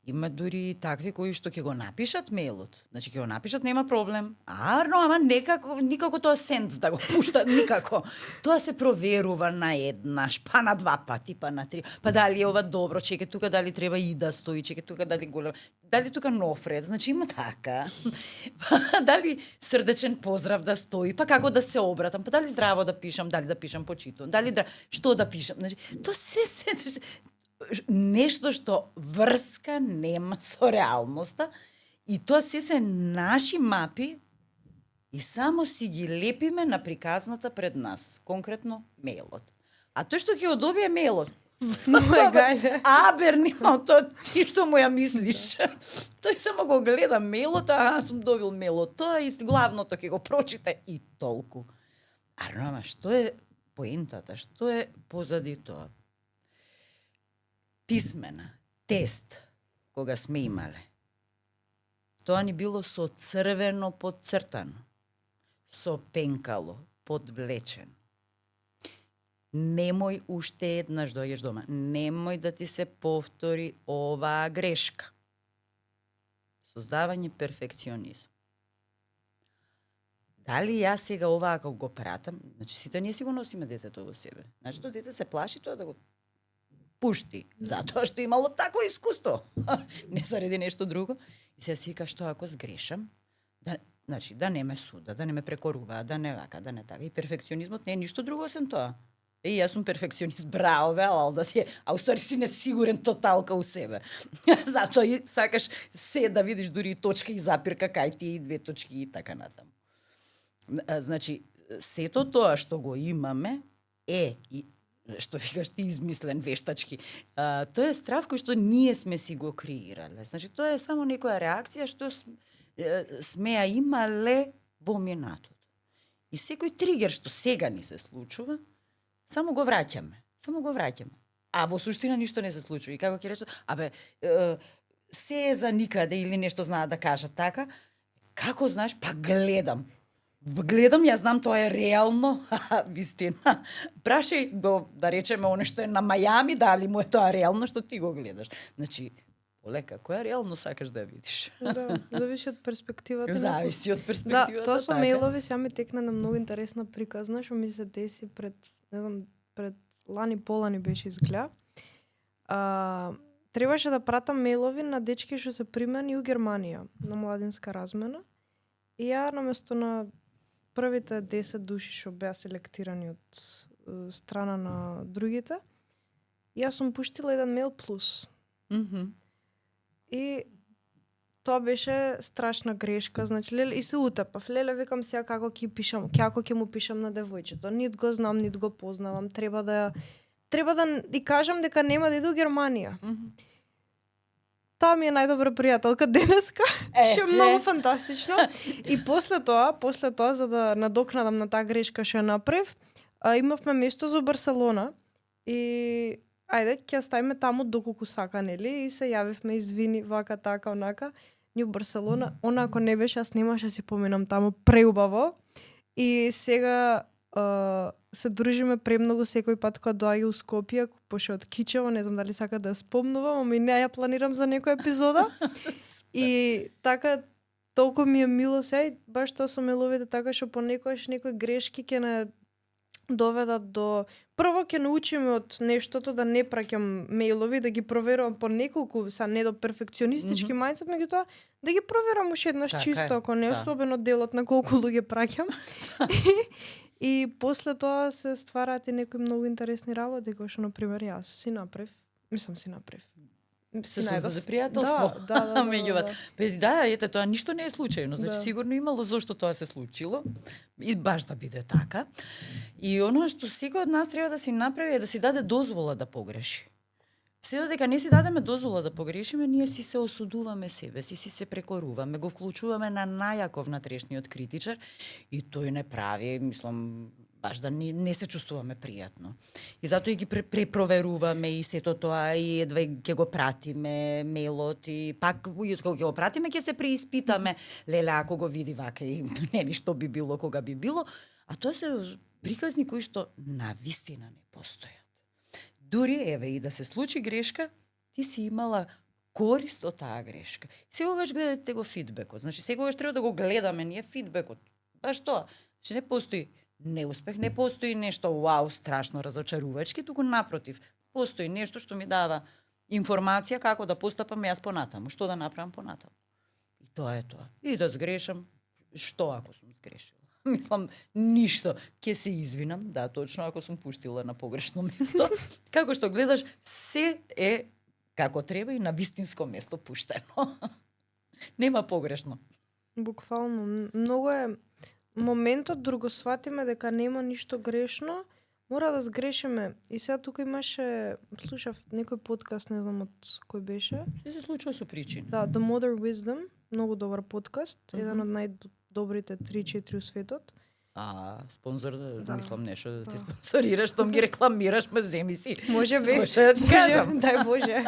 има дури такви кои што ќе го напишат мејлот. Значи ќе го напишат, нема проблем. Ама никако тоа сенс да го пуштат, никако. Тоа се проверува на еднаш, па на 2 пати, па на 3. Па дали е ова добро, чеке тука дали треба и да стои, чеке тука дали голем. Дали тука нов ред, значи има така. Па дали срдечен поздрав да стои, па како да се обратам, па дали здраво да пишам, дали да пишам почито, дали што да пишам. Значи тоа се нешто што врска нема со реалноста и тоа се наши мапи и само си ги лепиме на приказната пред нас, конкретно мејлот. А тој што ќе одобие мејлот, нема тоа ти што му ја мислиш. Тој само го гледа мејлот, сум добил мејлот, тоа и главното ќе го прочита и толку. Ама што е поентата, што е позади тоа? Писмена, тест, кога сме имале. Тоа ни било со црвено подцртано, со пенкало подвлечено. Немој уште еднаш дојдеш дома. Немој да ти се повтори оваа грешка. Создавање перфекционизм. Дали јас сега оваа како го пратам, значи сите ние си го носиме детето во себе. Значи тоа дете се плаши тоа да го пушти, затоа што имало такво искуство. Не заради нешто друго. И се си вика што ако сгрешам, да не ме суда, да не ме прекоруваат, да не вака, да не така. И перфекционизмот не е ништо друго освен тоа. Јас сум перфекционист, браво, велал да си, а уствари си несигурен тоталка у себе. Затоа и сакаш се да видиш дури и точка и запирка кај ти и две точки и така натаму. Значи, сето тоа што го имаме и што викаш ти измислен вештачки. Тоа е страв кој што ние сме си го креирале. Значи, тоа е само некоја реакција што сме ја имале во минатото. И секој тригер што сега ни се случува, само го враќаме. А во суштина ништо не се случува. И како ќе рече, се е за никаде или нешто знаат да кажат така. Како знаеш? Па гледам, јас знам тоа е реално, вистина. Прашај го, да речеме, оно што е на Мајами, дали му е тоа реално што ти го гледаш. Значи, полека, која реално сакаш да ја видиш?
Да, зависи од перспективата.
Зависи од перспективата.
Да, тоа со мејлови сега ми текна на многу интересна приказна, што ми се деси пред лани полани беше изгледа. Требаше да пратам мејлови на дечки што се примени у Германија на младинска размена. И ја наместо на првите 10 души што беа селектирани од страна на другите, јас сум пуштила еден мејл плюс. И тоа беше страшна грешка, значи леле и се утепав. Леле викам сега како ќе му пишам на девојчето. Нит го знам, нит го познавам. Треба да и кажам дека нема да иде у Германија. Таа ми е најдобра пријателка денеска, што е многу фантастично. И после тоа за да надокнадам на таа грешка што ја направив, имавме место за Барселона и ајде, ќе ставиме таму доколку сака, нели? И се јавивме, извини, вака, така, онака. Ни у Барселона, она ако не беше, јас немаше да си поминам таму преубаво. И сега се дружиме премногу секој пат кога доаѓа у Скопје, пошто од Кичево, не знам дали сака да спомнувам, ама и не ја планирам за некоја епизода. И така, толку ми е мило сега, баш тоа со мејловите, така што понекогаш некои грешки ќе не доведат до... Прво ќе научиме од нештото да не праќам мејлови, да ги проверувам по неколку, не до перфекционистички мајндсет, меѓутоа да ги проверам уште еднаш чисто, ако не особено делот на колку луѓе праќам. И после тоа се ствараат и некои многу интересни работи, кои што, например, јас си направив.
Се создаде за пријателство.
Да.
Меѓу вас. Да, ете, тоа ништо не е случајно. Значи, сигурно имало зошто тоа се случило. И баш да биде така. И оно што секој од нас треба да си направи е да си даде дозвола да погреши. Се додека не си дадеме дозвола да погрешиме, ние си се осудуваме себе, си се прекоруваме, го вклучуваме на најаков внатрешниот критичар и тој не прави, мислам, баш да не се чувствуваме пријатно. И затоа и ги препроверуваме и сето тоа и едва ќе го пратиме мејлот и пак кога ќе го пратиме ќе се преиспитаме, леле ако го види вака и нели што би било кога би било, а тоа се приказни кои што навистина не постојат. Дури, еве, и да се случи грешка, ти си имала корист од таа грешка. Секогаш гледате го фидбекот. Значи, секогаш треба да го гледаме ние фидбекот. Баш тоа. Значи, не постои неуспех, не постои нешто вау, страшно разочарувачки, туку напротив, постои нешто што ми дава информација како да постапам јас понатаму, што да направам понатаму. И тоа е тоа. И да сгрешам, што ако сум сгрешила? Мислам, ништо. Ке се извинам, да, точно, ако сум пуштила на погрешно место. Како што гледаш, се е како треба и на вистинско место пуштено. Нема погрешно.
Буквално. Многу е моментот да го сватиме дека нема ништо грешно, мора да сгрешиме. И сега тука имаше, слушав некој подкаст, не знам од кој беше.
Се случува со причина.
Да, The Modern Wisdom, многу добар подкаст, еден од најдобрите 3-4 у светот.
Спонзор, мислам нешто да ти спонсорираш, што ги рекламираш, ме земи си.
Може би. Дај Боже.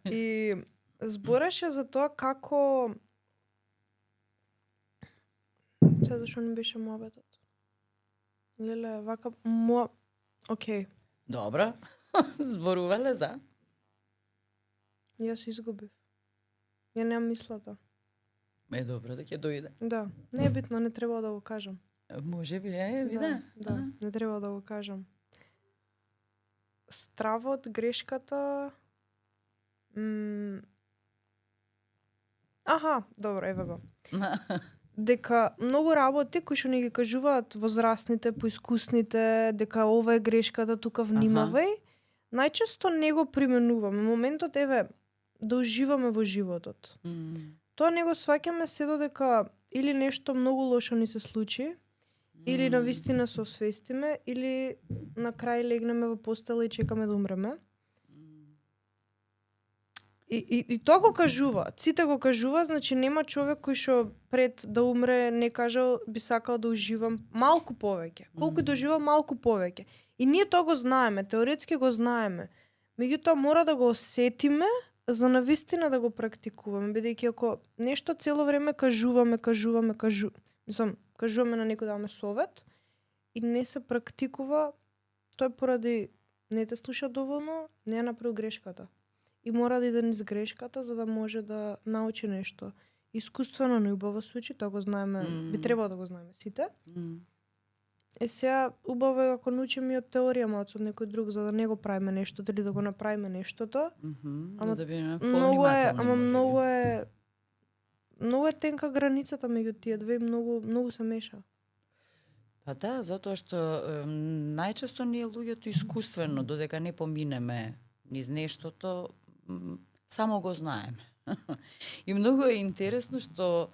И збореше за тоа како... Се зашо не беше муабетот. Леле, вака Океј,
Добро. Зборувале за?
јас изгубив. Ја немам мислата.
Добро да ќе дојде.
Да, не е битно, не треба да го кажам.
Може би, виде.
Да, не треба да го кажам. Стравот, грешката... Аха, добро, еве го. Дека многу работи кои што ни ги кажуваат возрастните, поискусните, дека ова е грешката, тука внимавај, најчесто не го применуваме. Моментот, еве, да уживаме во животот. Тоа не го сваќаме се додека или нешто многу лошо ни се случи, или на вистина се освестиме, или на крај легнеме во постела и чекаме да умреме. И тоа го кажува, сите го кажува, значи нема човек кој што пред да умре не кажал би сакал да уживам малку повеќе. Колку да уживам малку повеќе. И ние тоа го знаеме, теоретски го знаеме. Меѓутоа мора да го осетиме за навистина да го практикуваме, бидејќи ако нешто цело време кажуваме на некој даваме совет и не се практикува, тој поради не те слуша доволно, не ја направил грешката. И мора да иде низ грешката за да може да научи нешто. Искуствено не убаво случај, тоа го знаеме, би требало да го знаеме сите. Сега убаво е ако научиме и од теорија малку од некој друг за да не го правиме нешто или да го направиме нештото.
Ама да бидеме повнимателни.
Многу е тенка границата меѓу тие две, многу се меша.
Па да, затоа што најчесто ние луѓето искуствено додека не поминеме низ нештото, само го знаеме. И многу е интересно што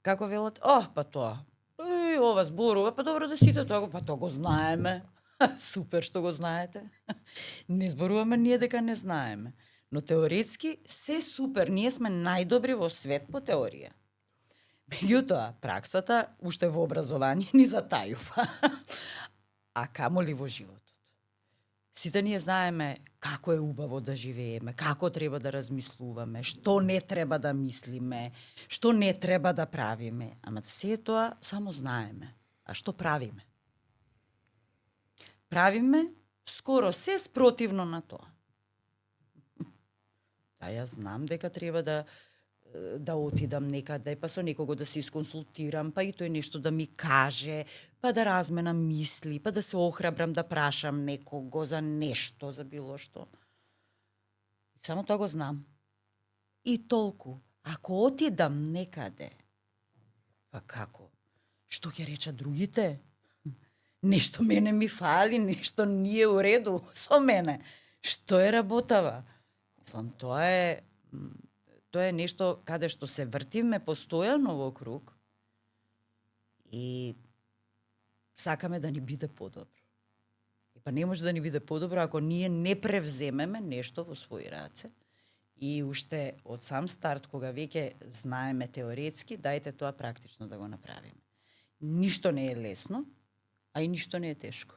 како велат, па тоа, ова зборува, па добро да сите тоа, па тоа го знаеме. Супер што го знаете. Не зборуваме ние дека не знаеме. Но теоретски се супер, ние сме најдобри во свет по теорија. Меѓутоа, праксата, уште во образование, ни затајува. А камоли во животот. Сите ние знаеме како е убаво да живееме, како треба да размислуваме, што не треба да мислиме, што не треба да правиме. Ама се тоа само знаеме. А што правиме? Правиме скоро се спротивно на тоа. Да, јас знам дека треба да отидам некаде, па со некого да се исконсултирам, па и тој нешто да ми каже, па да разменам мисли, па да се охрабрам да прашам некого за нешто, за било што. Само тоа го знам. И толку. Ако отидам некаде, па како? Што ќе речат другите? Нешто мене ми фали, нешто не е уреду со мене. Што е работава? Мислам, тоа е нешто каде што се вртиме постојано во круг и сакаме да ни биде подобро. И па не може да ни биде подобро ако ние не превземеме нешто во своји раце и уште од сам старт, кога веќе знаеме теоретски, дајте тоа практично да го направиме. Ништо не е лесно, а и ништо не е тешко.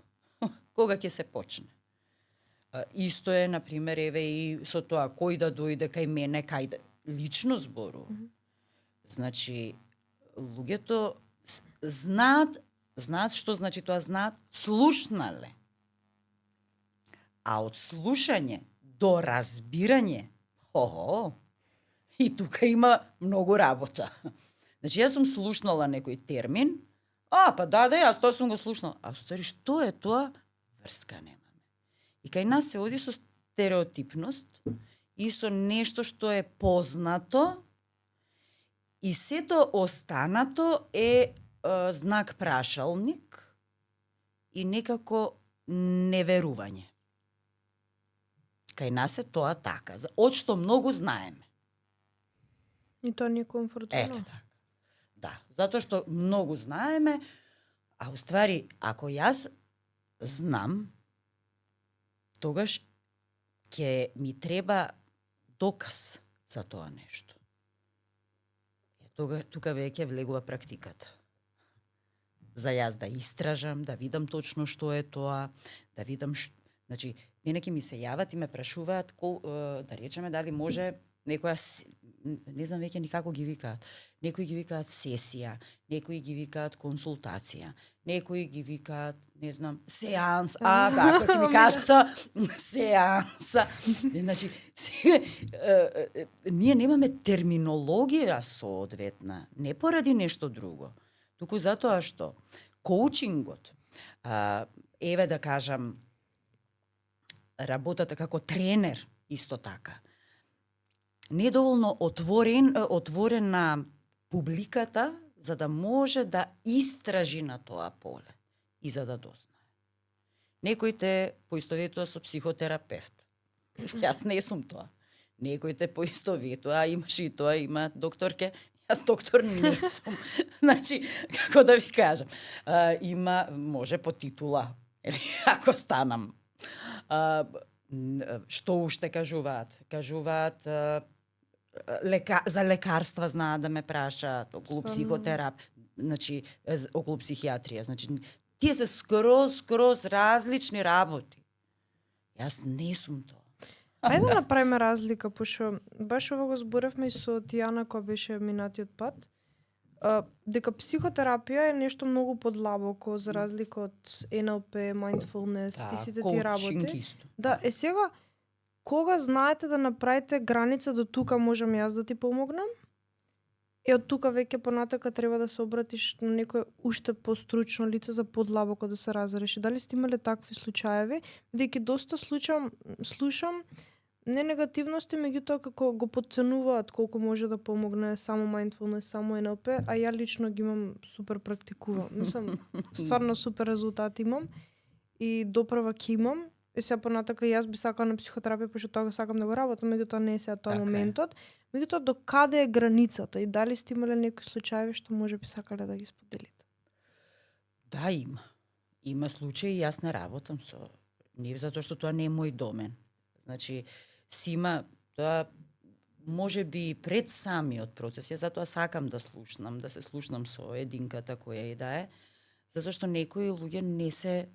Кога ќе се почне? Исто е, например, еве и со тоа кој да дојде кај мене, кај да лично збору. Значи, луѓето знаат што значи тоа, знаат, слушнале. А од слушање до разбирање, и тука има многу работа. Значи, јас сум слушнала некој термин, па да, јас тоа сум го слушнала. А устари, што е тоа? Врска немаме. И кај нас се оди со стереотипност, и со нешто што е познато и сето останато е знак прашалник и некако неверување. Кај нас е тоа така, од што многу знаеме.
И тоа не е комфортно.
Ете така. Да, затоа што многу знаеме, а уствари, ако јас знам, тогаш ќе ми треба доказ за тоа нешто. Тука веќе влегува практиката. За јас да истражам, да видам точно што е тоа, да видам значи, мене ќе ми се јават и ме прашуваат да речеме дали може некоја не знам веќе никако ги викаат. Некои ги викаат сесија, некои ги викаат консултација, некои ги викаат, не знам, сеанс. Така ќе ми кажат сеанса. Значи, ние немаме терминологија соодветна, не поради нешто друго, туку затоа што коучингот, еве да кажам, работата како тренер исто така, не е доволно отворен на публиката за да може да истражи на тоа поле и за да дознае. Некои те поистоветува со психотерапевт. Јас не сум тоа. Некои те поистоветува, имаш и тоа, има докторке, јас доктор не сум. Значи, како да ви кажам, може по титула, ако станам. Што уште кажуваат? Кажуваат за лекарства знаат да ме прашаат, околу психотерап, значи околу психијатрија, значи тие се скроз различни работи. Јас не сум тоа.
Ајде да направиме разлика, пошто баш ово го зборевме и со Тијана која беше минатиот пат, дека психотерапија е нешто многу подлабоко за разлика од NLP, mindfulness и сите тие работи.
Исто.
Да, сега кога знаете да направите граница до тука можам јас да ти помогнам? И од тука веќе понатака треба да се обратиш на некој уште постручно лице за подлабоко да се разреши. Дали сте имале такви случаеви? Бидејќи доста слушам не негативности, меѓутоа како го подценуваат колку може да помогне само mindfulness, само NLP, а ја лично ги имам супер практикувам. Мислам, стварно супер резултати имам и допрва ќе имам. И сега понатака јас би сакала на психотерапија, пошто тоа сакам да го работам, меѓутоа не е сега тоа моментот. Меѓутоа до каде е границата и дали сте имале некои случаи што може би сакале да ги споделите?
Да, има. Има случаи, јас не работам со нив затоа што тоа не е мој домен. Значи, сима тоа може би пред самиот процес, ја затоа сакам да слушнам, да се слушнам со единката која и да е, затоа што некои луѓе не се,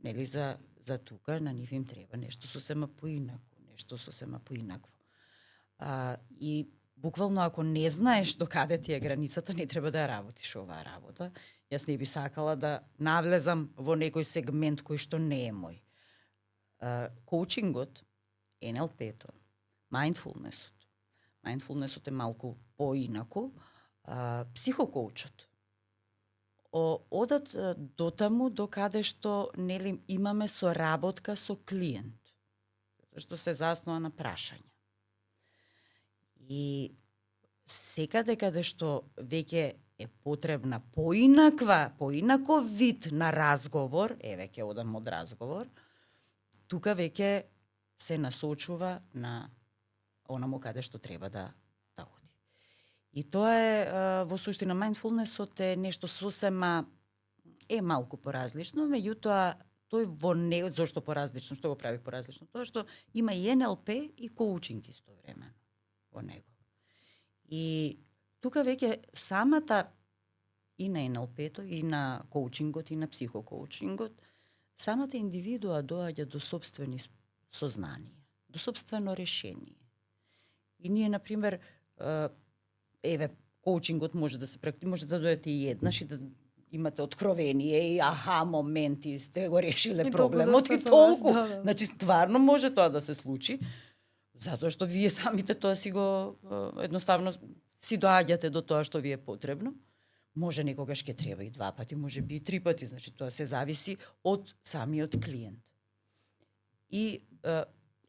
нели, за тука, на нив им треба нешто сосема поинакво. И буквално ако не знаеш до каде ти е границата, не треба да ја работиш оваа работа. Јас не би сакала да навлезам во некој сегмент кој што не е мој. Коучингот, NLP-то, mindfulness-от. Mindfulness-от е малку поинаку. Психокоучот одат до таму до каде што нели имаме соработка со клиент, што се заснова на прашање. И секаде каде што веќе е потребна поинаков вид на разговор, еве ќе одам од разговор, тука веќе се насочува на онамо каде што треба да оди. И тоа е во суштина mindfulnessот е нешто сосема е малку поразлично, меѓутоа тој во него зошто поразлично, што го прави поразлично? Тоа што има и NLP и коучинг истовремено во него. И тука веќе самата и на NLP-то, и на коучингот, и на психокоучингот, самата индивидуа доаѓа до сопствени сознанија, до сопствено решение. И ние, например, еве, коучингот може да се може да дојдете и еднаш и да имате откровение и аха моменти, сте го решиле проблемот и толку.
Да.
Значи, стварно може тоа да се случи, затоа што вие самите тоа си го едноставно си доаѓате до тоа што ви е потребно. Може некогаш ќе треба и 2 пати, може би и 3 пати, значи тоа се зависи од самиот клиент. И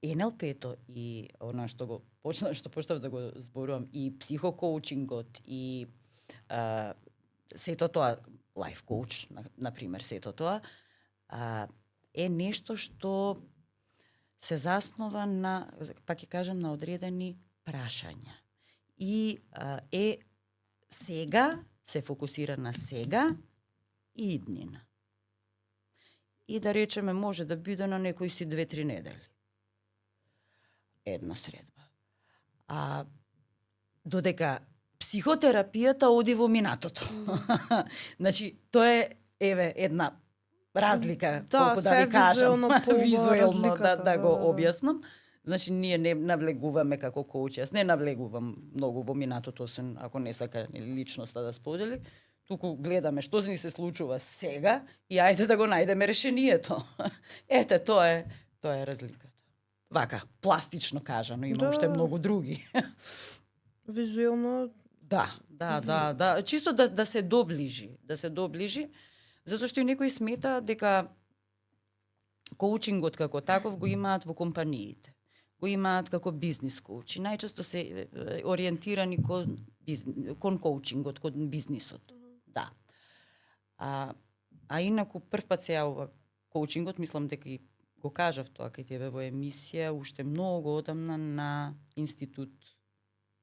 NLP-то и она што почнав да го зборувам, и психокоучингот и сето тоа, life coach, например, сето тоа, е нешто што се заснова на, пак ќе кажам, на одредени прашања. И е сега, се фокусира на сега и иднина. И да речеме, може да биде на некои си 2-3 недели. Една средба. Додека психотерапијата оди во минатото. Значи, тоа е, еве, една разлика, колку да ви кажам, визуелно да го објаснам. Значи, ние не навлегуваме како коуч. Јас не навлегувам многу во минатото, освен ако не сака личноста да сподели. Туку гледаме што ни се случува сега и ајде да го најдеме решението. Ете, тоа е разликата. Вака, пластично кажано, има уште многу други.
Визуелно
Да. Чисто да се доближи, затоа што и некои смета дека коучингот како таков го имаат во компаниите. Го имаат како бизнис коучи. Најчесто се ориентирани кон коучингот, кон бизнисот. Да. А инаку првпат се јавува коучингот, мислам дека и го кажав тоа кај тебе во емисија, уште многу одамна на институт.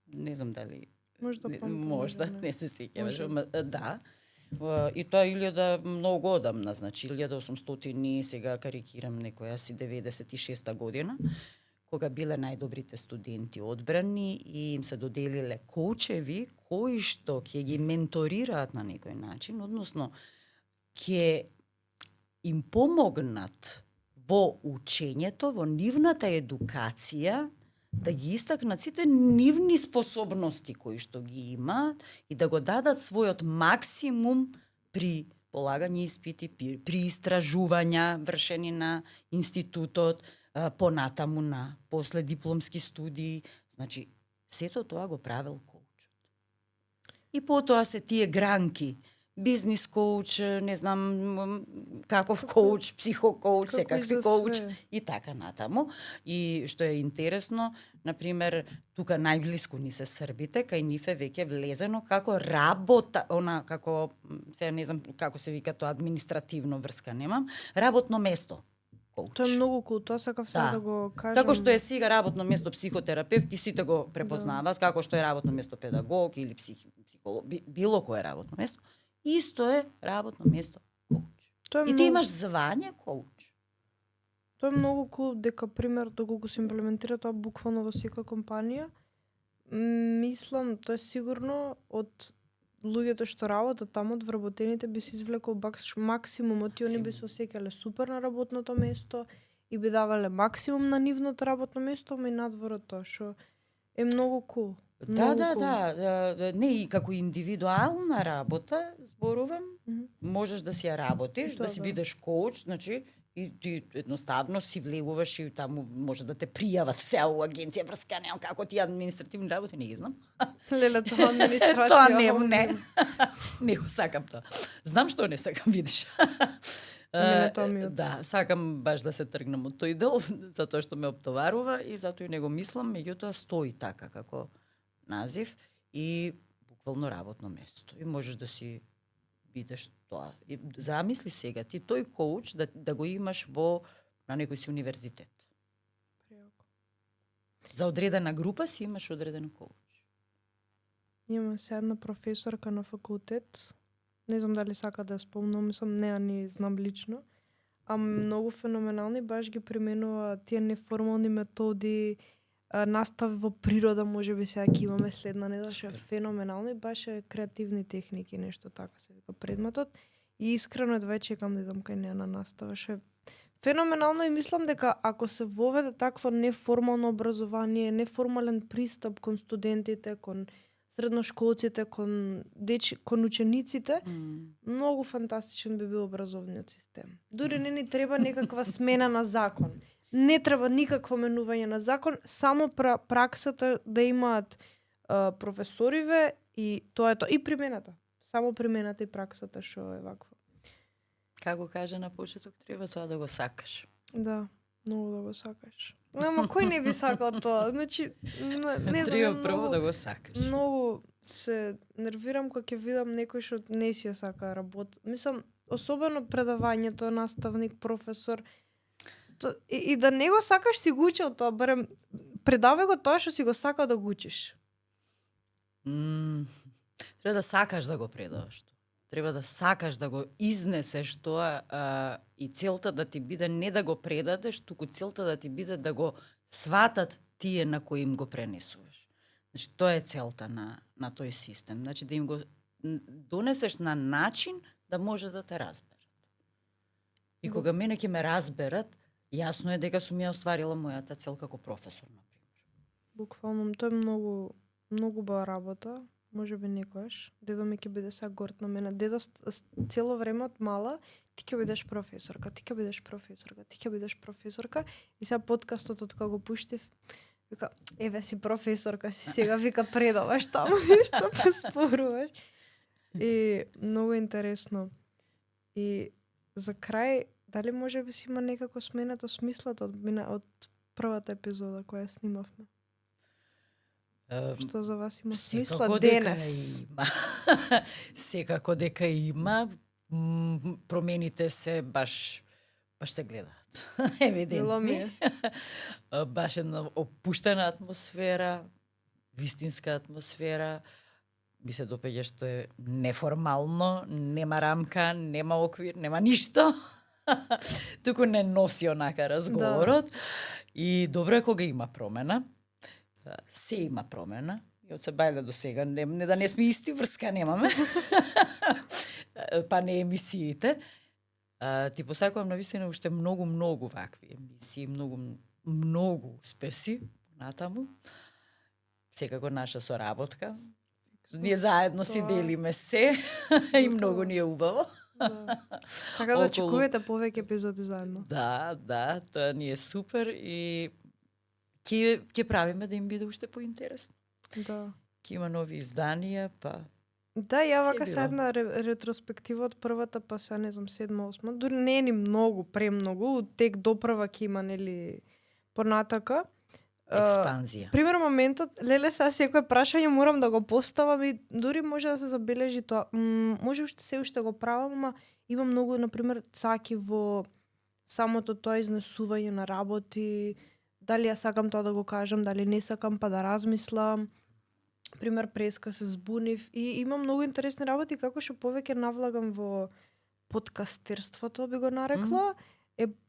Не знам дали можда не се сеќаваш, да. И тоа многу одамна, значи 1800 сега карикирам некоја си 96 година, кога биле најдобрите студенти одбрани и им се доделиле коучеви кои што ќе ги менторираат на некој начин, односно ќе им помогнат во учењето, во нивната едукација, да ги истакнат сите нивни способности кои што ги имаат и да го дадат својот максимум при полагање испити, при истражувања вршени на институтот, понатаму на последипломски студии. Значи, сето тоа го правел коучот. И потоа се тие гранки. Бизнис коуч, не знам каков коуч, психокоуч, секакви коуч и така натаму. И што е интересно, например, тука најблиску ни се србите, кај нив е веќе влезено како работа, сега не знам како се вика тоа, административно врска немам, работно место. Коуч.
Тоа е многу кул, тоа сакав сега да го кажам.
Како што е сега работно место психотерапевт, и сите го препознаваат, како што е работно место педагог или психолог, било кое работно место. Исто е работно место коуч. И ти имаш звање коуч.
Тоа е многу кул дека пример доколку се имплементира тоа буквално во секоја компанија. Мислам, тоа е сигурно од луѓето што работат таму, од вработените би се извлекол максимумот и они би се осеќале супер на работното место и би давале максимум на нивното работно место, ама и надвор од тоа, што е многу кул.
Да. Не, и како индивидуална работа, зборувам, можеш да си ја работиш, да си бидеш коуч, значи, и ти едноставно си влегуваш и таму може да те пријават сега у агенција врска, неам како ти административни работи, не ги знам.
Леле, тоа администрација.
Тоа не. Не го сакам тоа. Знам што не сакам, видиш. Да, сакам баш да се тргнам од тој дел, затоа што ме оптоварува и затоа и не го мислам, меѓутоа стои така како назив и буквално работно место. И можеш да си бидеш тоа. И замисли сега ти тој коуч да го имаш на некој си универзитет. За одредена група си имаш одреден коуч.
Има се една професорка на факултет, не знам дали сака да спомнам, мислам не знам лично, а многу феноменални баш ги применува тие неформални методи, настави во природа, може би сега ќе имаме следна недела, што е феноменално и баш е креативни техники, нешто така се вика предметот. И искрено едва чекам да идам кај неа на настава, што е феноменално и мислам дека ако се воведе такво неформално образование, неформален пристап кон студентите, кон средношколците, кон учениците, многу фантастичен би бил образовниот систем. Дури не ни треба некаква смена на закон. Не треба никакво менување на закон, само праксата да имаат професориве и тоа е тоа. И примената. Само примената и праксата што е ваква.
Како кажа на почеток, треба тоа да го сакаш.
Да, многу да го сакаш. Ама кој не би сакал тоа? Значи, не знам,
треба прво да го сакаш.
Многу се нервирам кога ќе видам некој што не си ја сака работа. Мислам, особено предавањето, наставник, професор, и да не го сакаш си го учел тоа, барем предавај го тоа што си го сакал да го учиш.
Треба да сакаш да го предаваш. Треба да сакаш да го изнесеш тоа и целта да ти биде не да го предадеш, туку целта да ти биде да го сватат тие на кои им го пренесуваш. Значи тоа е целта на тој систем. Значи да им го донесеш на начин да може да те разберат. И кога мене ќе ме разберат, Јасно е дека сум ја остварила мојата цел како професор, например.
Буквално, тоа е многу убава работа. Може би некојаш. Дедо ми ќе биде сега горд на мене. Дедо цело време од мала, ти ќе бидеш професорка, ти ќе бидеш професорка, ти ќе бидеш професорка. И сега подкастот од кога го пуштив, вика, еве си професорка, си сега, вика, предаваш таму нешто, поспоруваш. И многу интересно. И за крај, дали може би си има некако сменето смислот од првата епизода која снимавме? Што за вас има смисла денес?
Има. Секако дека има. Промените се баш се гледаат. Евидентни. Баш една опуштена атмосфера, вистинска атмосфера. Би се допаѓа што е неформално, нема рамка, нема оквир, нема ништо. Туку не носи онака разговорот. Да. И добро е кога има промена. Се има промена. И од се бајле до сега, не да не сме исти, врска немаме. Па не емисиите. Ти посакувам навистина уште многу вакви емисии, многу успеси натаму. Секако наша соработка. Ние заедно си делиме се и многу ни е убаво.
Да. Така да очекувате повеќе епизоди заедно.
Да, тоа ни е супер и ќе правиме да им биде уште поинтересно.
Да.
Ќе има нови изданија, па...
Да, ја вака се една ретроспектива од првата, па се не знам, 7-8. Дури не е ни многу, премногу, тек до прва ќе има, нели, понатака.
Експанзија.
Пример моментот, леле, сега секој прашање морам да го поставам и дури може да се забележи тоа. Може уште го правам, ама има многу, например, цаки во самото тоа изнесување на работи, дали ја сакам тоа да го кажам, дали не сакам, па да размислам. Пример, преска се збунив и има многу интересни работи, како што повеќе навлагам во подкастерството, би го нарекла,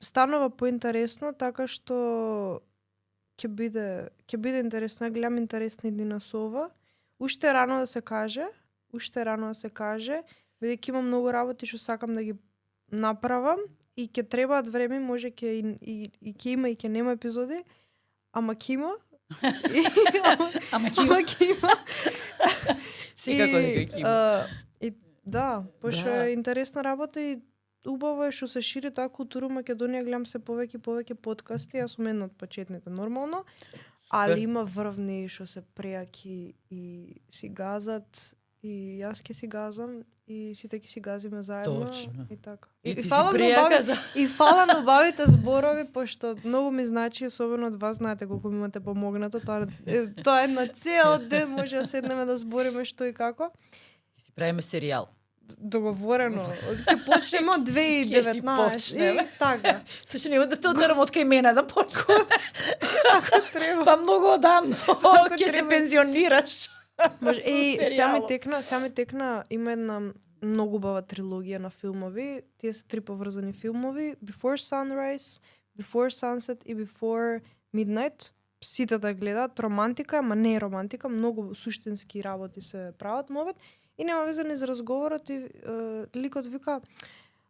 станува поинтересно, така што ќе биде интересно. Ја гледам интересни дни со ова. Уште рано да се каже, бидејќи има многу работи што сакам да ги направам и ќе требаат време, може ќе ќе има и ќе нема епизоди, ама ќе има.
Ама ќе има. Секако дека ќе има.
И да, пошто е интересна работа и убаво е што се шири таа култура во Македонија, гледам се повеќе подкасти, јас сум една од почетните нормално, али има врвни што се преаки и си газат и јас ќе си газам и сите ќе си газиме заедно.
Точно.
И така.
И
фала на убавите зборови, пошто многу ми значи, особено од вас, знаете колку ми имате помогнато, тоа е една цел ден, може да седнеме да збориме што и како.
Си правиме серијал.
Договорено. Ќе почнеме од 2019. И така.
Слушай, нема да те однерам од кај мене да почнеме.
Ако треба.
Па многу одамно. Ќе се пензионираш.
Може, сега ми текна, има една многу убава трилогија на филмови. Тие се 3 поврзани филмови. Before Sunrise, Before Sunset и Before Midnight. Сите да гледаат. Романтика, ама не е романтика. Многу суштински работи се прават мовет. И нема везани за разговорот и ликот вика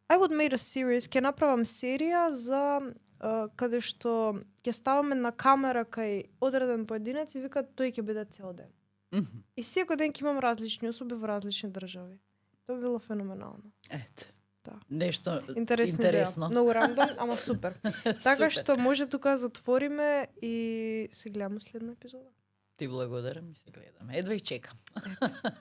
I would make a series, ќе направам серија за каде што ќе ставаме на камера кај одреден поединец и вика тој ќе биде цел ден. И секој ден ќе имам различни особи во различни држави. Тоа било феноменално.
Ето.
Да.
Нешто
интересно. Многу рандом, ама супер. Така што може тука затвориме и се гледаме следна епизода.
Ти благодарам и се гледаме. Едва и чекам.
Ето.